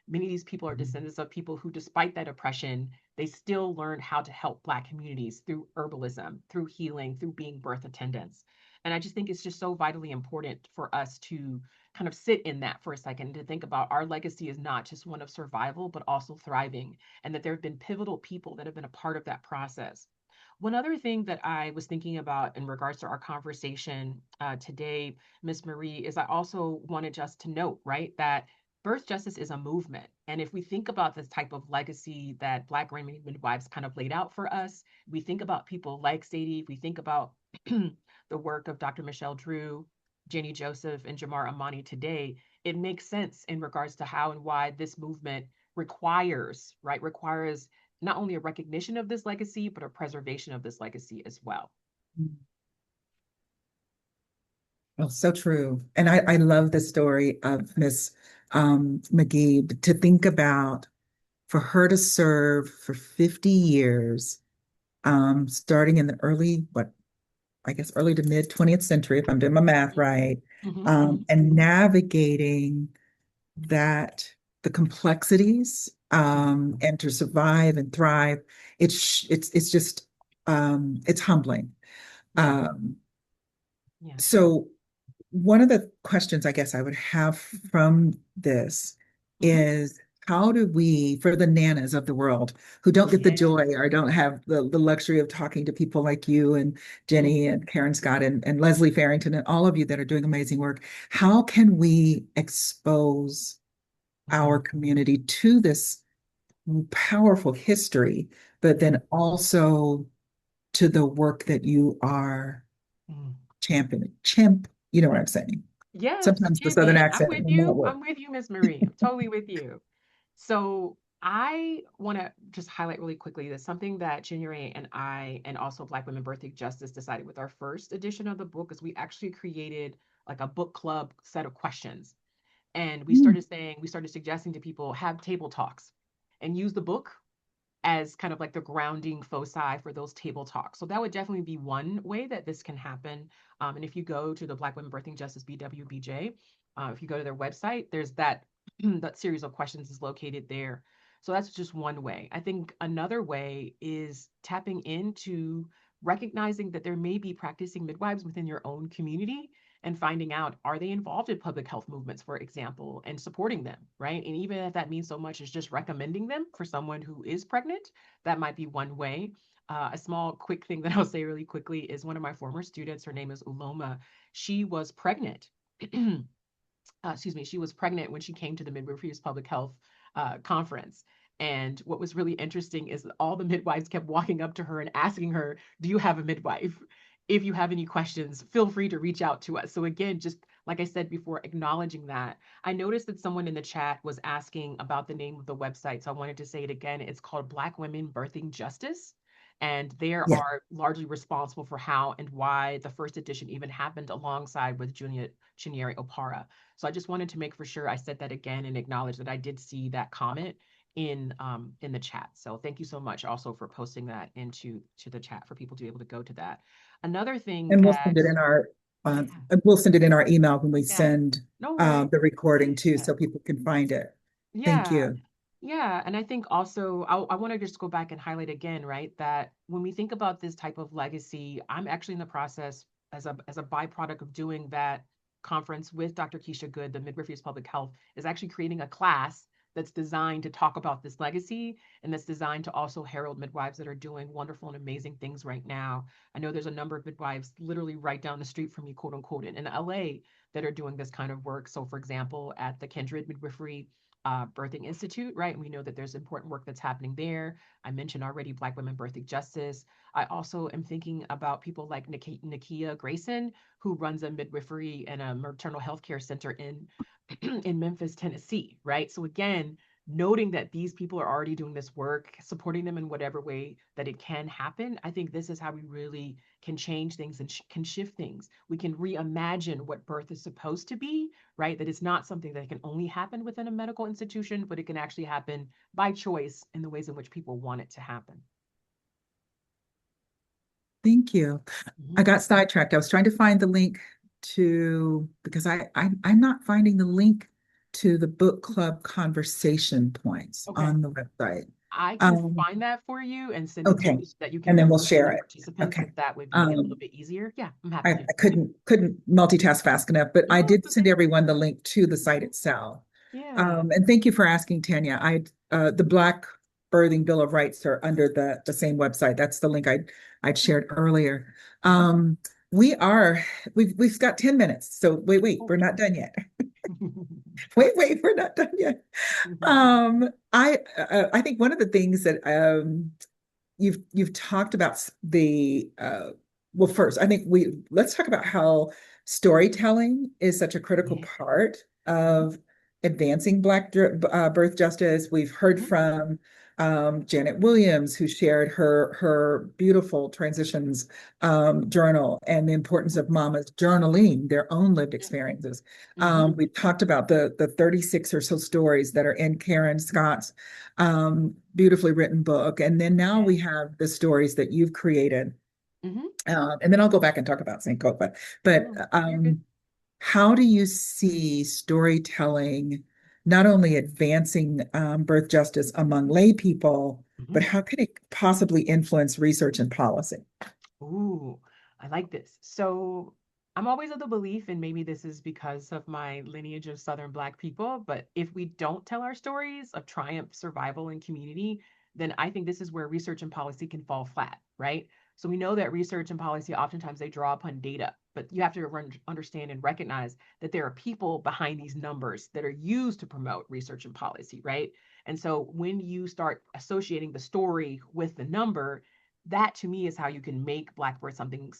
Many of these people are descendants of people who, despite that oppression, they still learned how to help Black communities through herbalism, through healing, through being birth attendants. And I just think it's just so vitally important for us to kind of sit in that for a second and to think about our legacy is not just one of survival, but also thriving, and that there have been pivotal people that have been a part of that process. One other thing that I was thinking about in regards to our conversation today, Miss Marie, is I also wanted just to note, right, that birth justice is a movement. And if we think about this type of legacy that Black women midwives kind of laid out for us, we think about people like Sadie, we think about the work of Dr. Michelle Drew, Jenny Joseph, and Jamar Amani today, it makes sense in regards to how and why this movement requires, right, requires not only a recognition of this legacy, but a preservation of this legacy as well. Oh, so true. And I love the story of Miss McGee to think about for her to serve for 50 years, starting in the I guess early to mid 20th century, if I'm doing my math right, Mm-hmm. and navigating that, the complexities, and to survive and thrive, it's just, it's humbling. Yeah. Um, Yeah. so one of the questions I guess I would have from this Mm-hmm. is how do we, for the nanas of the world who don't get the Yes. joy or don't have the luxury of talking to people like you and Mm, Jenny and Karen Scott and Leslie Farrington and all of you that are doing amazing work, how can we expose our mhm, community to this powerful history, but mhm, then also to the work that you are mhm. championing? You know what I'm saying? Yes, Sometimes the Southern champion. I'm accent with will not you. work. I'm with you, Miss Marie. I'm totally with you. So I want to just highlight really quickly that something that January and I, and also Black Women Birthing Justice, decided with our first edition of the book is we actually created like a book club set of questions. And Mm, we started suggesting to people have table talks and use the book as kind of like the grounding foci for those table talks. So that would definitely be one way that this can happen. And if you go to the Black Women Birthing Justice BWBJ, if you go to their website, there's that that series of questions is located there. So that's just one way. I think another way is tapping into recognizing that there may be practicing midwives within your own community and finding out, are they involved in public health movements, for example, and supporting them, right? And even if that means so much as just recommending them for someone who is pregnant, that might be one way. A small quick thing that I'll say really quickly is one of my former students, her name is Uloma. She was pregnant. Excuse me, she was pregnant when she came to the Midwifery's Public Health conference. And what was really interesting is that all the midwives kept walking up to her and asking her, "Do you have a midwife? If you have any questions, feel free to reach out to us." So, again, just like I said before, acknowledging that. I noticed that someone in the chat was asking about the name of the website. So, I wanted to say it again. It's called Black Women Birthing Justice. And they yeah. are largely responsible for how and why the first edition even happened alongside with Junia Chinyere Opara. So I just wanted to make for sure I said that again and acknowledge that I did see that comment in the chat. So thank you so much also for posting that to the chat for people to be able to go to that. Another thing And that yeah, we'll send it in our email when we yeah, send no worries. the recording too, Yeah. so people can find it. Thank Yeah. you. Yeah. And I think also I want to just go back and highlight again, right, that when we think about this type of legacy, I'm actually in the process as a byproduct of doing that conference with Dr. Keisha Good, the Midwifery's Public Health, is actually creating a class that's designed to talk about this legacy and that's designed to also herald midwives that are doing wonderful and amazing things right now. I know there's a number of midwives literally right down the street from me, quote unquote, in LA that are doing this kind of work. So, for example, at the Kindred Midwifery Birthing Institute, right? And we know that there's important work that's happening there. I mentioned already Black Women Birthing Justice. I also am thinking about people like Nakia Grayson, who runs a midwifery and a maternal health care center in in Memphis, Tennessee, right? So again, noting that these people are already doing this work, supporting them in whatever way that it can happen, I think this is how we really can change things and can shift things. We can reimagine what birth is supposed to be, right? That it's not something that can only happen within a medical institution, but it can actually happen by choice in the ways in which people want it to happen. Thank you. I Mhm. got sidetracked. I was trying to find the link to because I'm not finding the link to the book club conversation points Okay. on the website. I can Um, find that for you and send it to okay, you so that you can and then we'll refer to share the it. participants Okay. if that would be a little Um, bit easier. Yeah, I'm I, happy to. I couldn't multitask fast enough, but I No, it's did send okay. everyone the link to the site Mhm. itself. Yeah. And thank you for asking, Tanya. The Black Birthing Bill of Rights are under the same website. That's the link I'd shared earlier. Mhm. Um, we are we've got 10 minutes. So wait, Oh. we're not done yet. Wait, we're not done yet. I think one of the things that you've talked about well, first I think we let's talk about how storytelling is such a critical Yeah. part Mhm. of advancing birth justice. We've heard Mhm. from Janet Williams, who shared her beautiful transitions journal and the importance Mhm. of mamas journaling their own lived Yeah. experiences. Mhm. We talked about the 36 or so stories that are in Karen Scott's beautifully written book. And then now Yeah. we have the stories that you've created. Mhm. And then I'll go back and talk about St. Copa. But No, you're good. how do you see storytelling not only advancing birth justice among lay people, but Mhm. how could it possibly influence research and policy? Ooh, I like this. So I'm always of the belief, and maybe this is because of my lineage of Southern Black people, but if we don't tell our stories of triumph, survival, and community, then I think this is where research and policy can fall flat, right? So we know that research and policy oftentimes they draw upon data, but you have to understand and recognize that there are people behind these numbers that are used to promote research and policy, right? And so when you start associating the story with the number, that to me is how you can make Blackbird something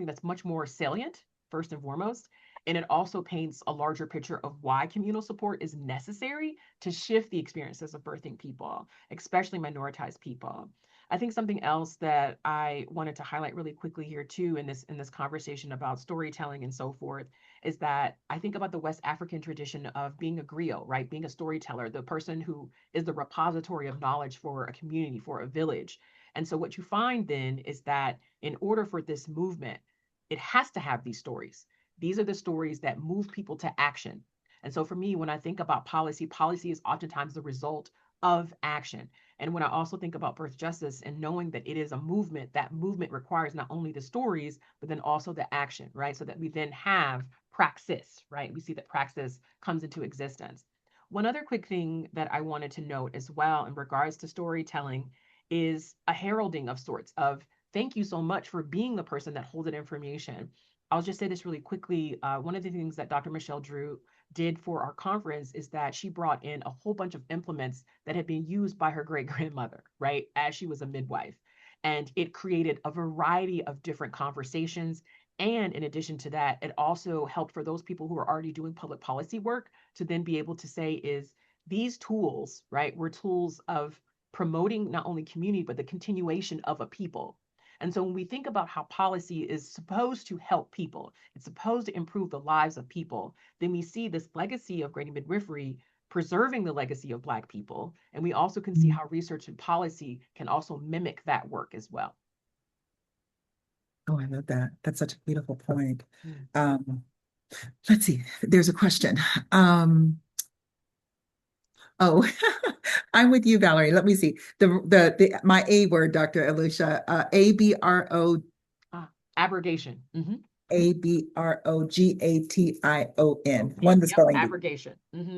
that's much more salient first and foremost. And it also paints a larger picture of why communal support is necessary to shift the experiences of birthing people, especially minoritized people. I think something else that I wanted to highlight really quickly here too in this conversation about storytelling and so forth is that I think about the West African tradition of being a griot, right? Being a storyteller, the person who is the repository of knowledge for a community, for a village. And so what you find then is that in order for this movement it has to have these stories. These are the stories that move people to action. And so for me, when I think about policy, policy is oftentimes the result of action. And when I also think about birth justice and knowing that it is a movement, that movement requires not only the stories, but then also the action, right? So that we then have praxis, right? We see that praxis comes into existence. One other quick thing that I wanted to note as well in regards to storytelling is a heralding of sorts of thank you so much for being the person that holds that information. I'll just say this really quickly. One of the things that Dr. Michelle Drew did for our conference is that she brought in a whole bunch of implements that had been used by her great grandmother, right, as she was a midwife. And it created a variety of different conversations. And in addition to that, it also helped for those people who are already doing public policy work to then be able to say, is these tools, right, were tools of promoting not only community, but the continuation of a people. And so when we think about how policy is supposed to help people, it's supposed to improve the lives of people, then we see this legacy of grading midwifery preserving the legacy of Black people. And we also can see how research and policy can also mimic that work as well. Oh, I love that. That's such a beautiful point. Mm. Um, let's see. There's a question. Um, oh, I'm with you, Valerie. Let me see. The my A word, Dr. Alicia, ABRO Abrogation. ABROGATION. Yep, One the yep, spelling bee. abrogation.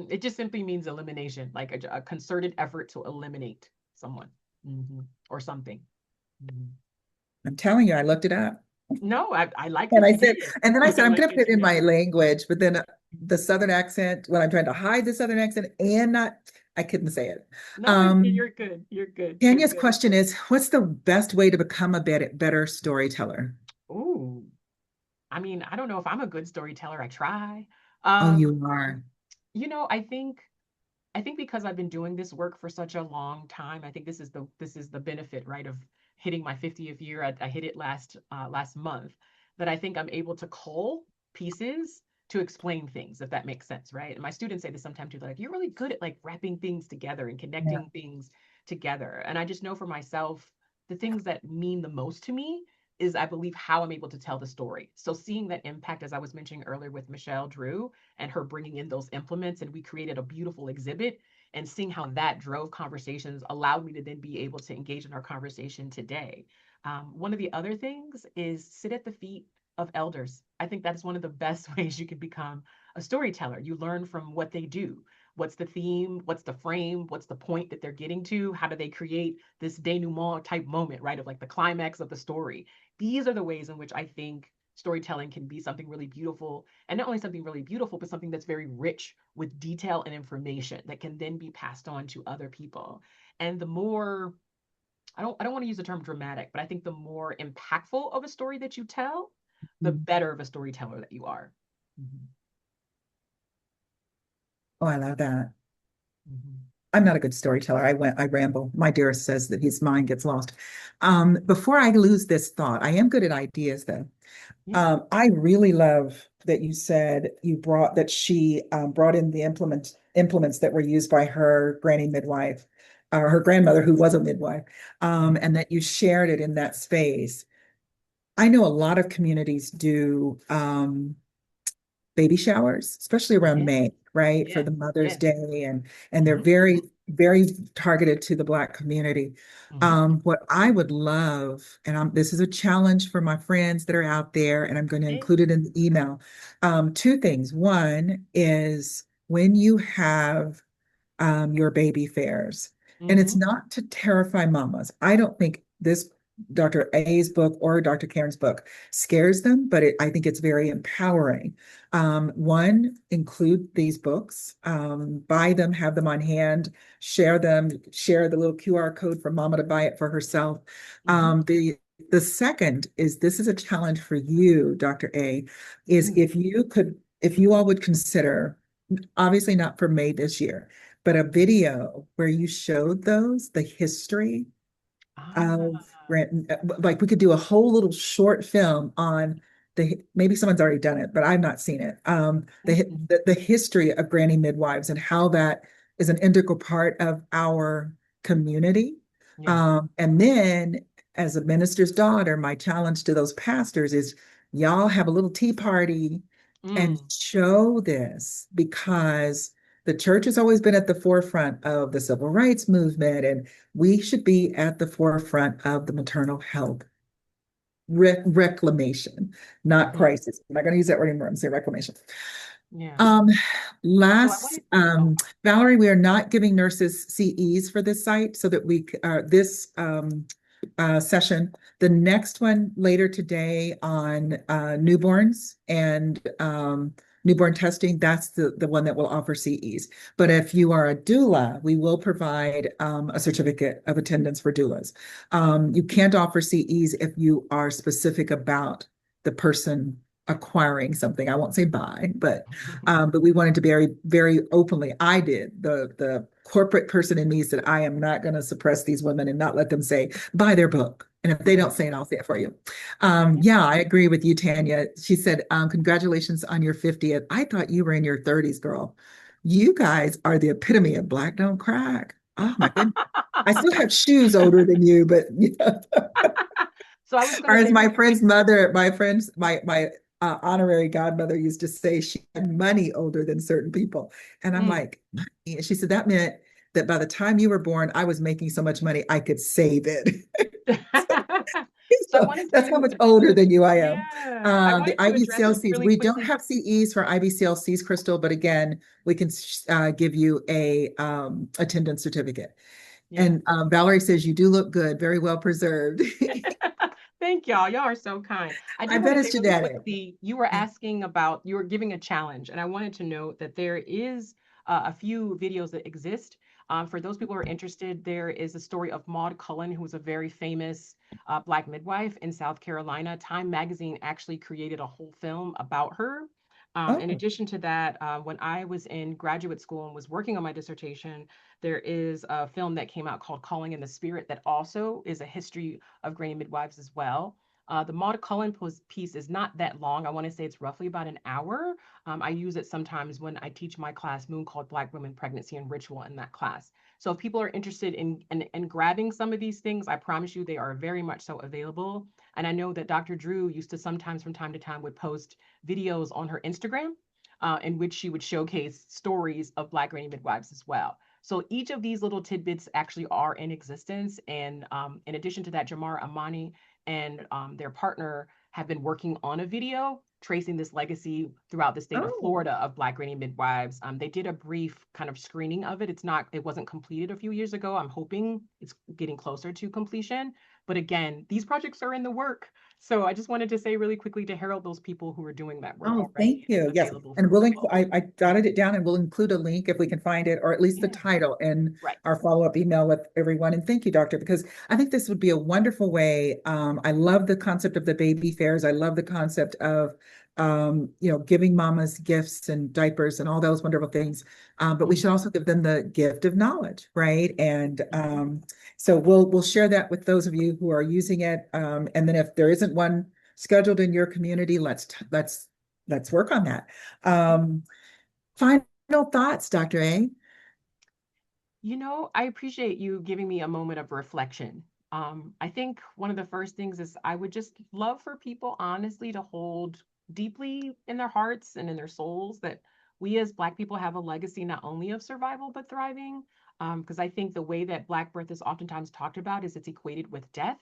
It just simply means elimination, like a concerted effort to eliminate someone or something. Mhm. I'm telling you, I looked it up. No, I like And that I you said, did. and then I said, I I'm like going to that put it you in got my it. language, but then the Southern accent, when I'm trying to hide the Southern accent and not, I couldn't say it. No, Um, you're good. You're good. You're Tanya's good. question is, what's the best way to become a better storyteller? Ooh, I mean, I don't know if I'm a good storyteller. I try. Oh, Um, you are. I think because I've been doing this work for such a long time, I think this is the benefit, right, of hitting my 50th year. I hit it last month, that I think I'm able to cull pieces to explain things, if that makes sense, right? And my students say this sometimes too. They're like, you're really good at like wrapping things together and Yeah. connecting things together. And I just know for myself, the things that mean the most to me is I believe how I'm able to tell the story. So seeing that impact, as I was mentioning earlier with Michelle Drew, and her bringing in those implements and we created a beautiful exhibit and seeing how that drove conversations allowed me to then be able to engage in our conversation today. One of the other things is sit at the feet of elders. I think that's one of the best ways you can become a storyteller. You learn from what they do. What's the theme? What's the frame? What's the point that they're getting to? How do they create this denouement type moment, right? Of like the climax of the story. These are the ways in which I think storytelling can be something really beautiful, and not only something really beautiful, but something that's very rich with detail and information that can then be passed on to other people. And the more, I don't want to use the term dramatic, but I think the more impactful of a story that you tell, the Mm. better of a storyteller that you are. Mhm. Oh, I love that. Mhm. I'm not a good storyteller. I ramble. My dearest says that his mind gets lost. Before I lose this thought, I am good at ideas though. Yeah. I really love that you said you brought that she brought in the implements that were used by her granny midwife, or her grandmother who was a midwife, and that you shared it in that space. I know a lot of communities do baby showers, especially around Yes. May, right? For Yes. the Mother's Yes. Day, and they're Mhm. very very targeted to the Black community. Hmm. What I would love, and this is a challenge for my friends that are out there, and I'm going to Okay. include it in the email. Two things. One is when you have your baby fairs. And it's Hmm. not to terrify mamas. I don't think this Dr. A's book or Dr. Karen's book scares them, but I think it's very empowering. One, include these books, buy them, have them on hand, share them, share the little QR code for mama to buy it for herself. Hmm. The second is this is a challenge for you, Dr. A, is Mm. if you all would consider, obviously not for May this year, but a video where you showed the history of Ah. like we could do a whole little short film on maybe someone's already done it, but I've not seen it. Mhm. The history of granny midwives and how that is an integral part of our community. Yeah. And then as a minister's daughter, my challenge to those pastors is y'all have a little tea party and Mm. show this because the church has always been at the forefront of the civil rights movement, and we should be at the forefront of the maternal health reclamation, not Mhm. crisis. I'm not going to use that word anymore. I'm saying reclamation. Yeah. Um, So I last, wanted, oh, Valerie, we are not giving nurses CEs for this site so that this session. The next one later today on newborns and newborn testing, that's the one that will offer CEs. But if you are a doula, we will provide a certificate of attendance for doulas. You can't offer CEs if you are specific about the person acquiring something. I won't say buy, but we wanted to very, very openly. I did. The corporate person in me said, I am not going to suppress these women and not let them say, buy their book. And if they don't say it, I'll say it for you. yeah. Yeah, I agree with you, Tanya. She said, congratulations on your 50th. I thought you were in your 30s, girl. You guys are the epitome of Black don't crack. Oh my goodness. I still have shoes older than you, but So I was going or to as say my really friend's quick. mother, my honorary godmother used to say, she had money older than certain people. And I'm Mm. like, money? And she said that meant that by the time you were born, I was making so much money I could save it. So I So wanted that's how to, much older than you I am. yeah, I The wanted to address IBCLCs, really we don't quickly. have CEs for IBCLCs, Crystal, but again, we can give you a attendance certificate. Yeah. And Valerie says you do look good, very well preserved. Thank y'all. Y'all are so kind. I I did want bet to say it's really genetic. quickly, you were asking about, you were giving a challenge, and I wanted to note that there is a few videos that exist. For those people who are interested, there is a story of Maud Cullen, who was a very famous Black midwife in South Carolina. Time Magazine actually created a whole film about her. In Oh, addition to that, when I was in graduate school and was working on my dissertation, there is a film that came out called Calling in the Spirit that also is a history of granny midwives as well. The Maud Cullen piece is not that long. I want to say it's roughly about an hour. I use it sometimes when I teach my class, Moon, called Black Women, Pregnancy, and Ritual in that class. So if people are interested in grabbing some of these things, I promise you they are very much so available. And I know that Dr. Drew used to sometimes from time to time would post videos on her Instagram in which she would showcase stories of Black granny midwives as well. So each of these little tidbits actually are in existence. And in addition to that, Jamar Amani and their partner have been working on a video tracing this legacy throughout the state of oh, Florida of Black granny midwives. They did a brief kind of screening of it. It wasn't completed a few years ago. I'm hoping it's getting closer to completion. But again, these projects are in the work. So I just wanted to say really quickly to herald those people who are doing that work oh, already, thank and it's you. Yes. available And for you all. I jotted it down and we'll include a link if we can find it, or at least the Yeah, title in right. our follow-up email with everyone. And thank you, doctor, because I think this would be a wonderful way. I love the concept of the baby fairs. I love the concept of, giving mamas gifts and diapers and all those wonderful things. But we should Mhm. also give them the gift of knowledge, right? And Mhm. so we'll share that with those of you who are using it. And then if there isn't one scheduled in your community, let's work on that. Um, Final thoughts, Dr. A. I appreciate you giving me a moment of reflection. I think one of the first things is I would just love for people honestly to hold deeply in their hearts and in their souls that we as Black people have a legacy not only of survival but thriving. Because I think the way that Black birth is oftentimes talked about is it's equated with death.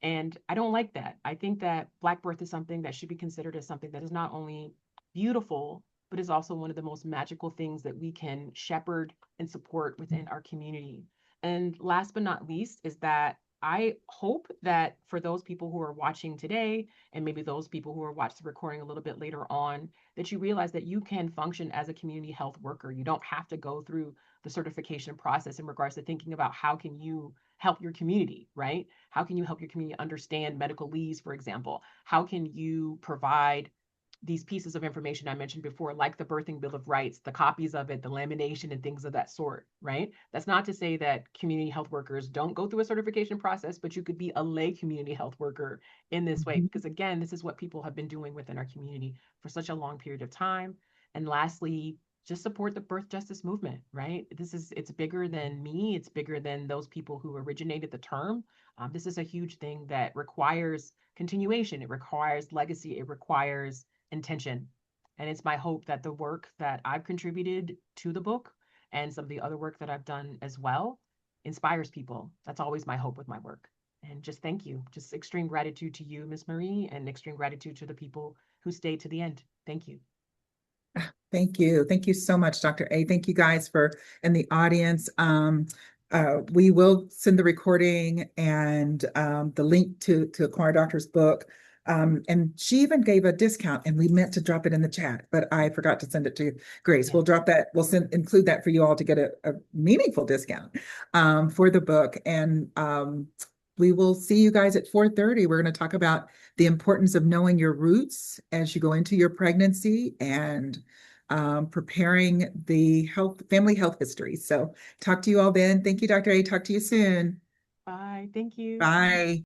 And I don't like that. I think that Black birth is something that should be considered as something that is not only beautiful, but is also one of the most magical things that we can shepherd and support within our community. And last but not least is that I hope that for those people who are watching today, and maybe those people who are watching the recording a little bit later on, that you realize that you can function as a community health worker. You don't have to go through the certification process in regards to thinking about how can you help your community, right? How can you help your community understand medical leaves, for example? How can you provide these pieces of information I mentioned before, like the Birthing Bill of Rights, the copies of it, the lamination, and things of that sort, right? That's not to say that community health workers don't go through a certification process, but you could be a lay community health worker in this way. Mhm. Because again, this is what people have been doing within our community for such a long period of time. And lastly, just support the birth justice movement, right? It's bigger than me. It's bigger than those people who originated the term. This is a huge thing that requires continuation. It requires legacy. It requires intention. And it's my hope that the work that I've contributed to the book and some of the other work that I've done as well inspires people. That's always my hope with my work. And just thank you. Just extreme gratitude to you, Miss Marie, and extreme gratitude to the people who stayed to the end. Thank you. Thank you. Thank you so much, Dr. A. Thank you guys for in the audience. We will send the recording and the link to acquire Doctor's book. And she even gave a discount, and we meant to drop it in the chat, but I forgot to send it to Grace. Yeah. We'll drop that. We'll include that for you all to get a meaningful discount for the book. And we will see you guys at 4:30. We're going to talk about the importance of knowing your roots as you go into your pregnancy and preparing the family health history. So talk to you all then. Thank you, Dr. A. Talk to you soon. Bye. Thank you. Bye.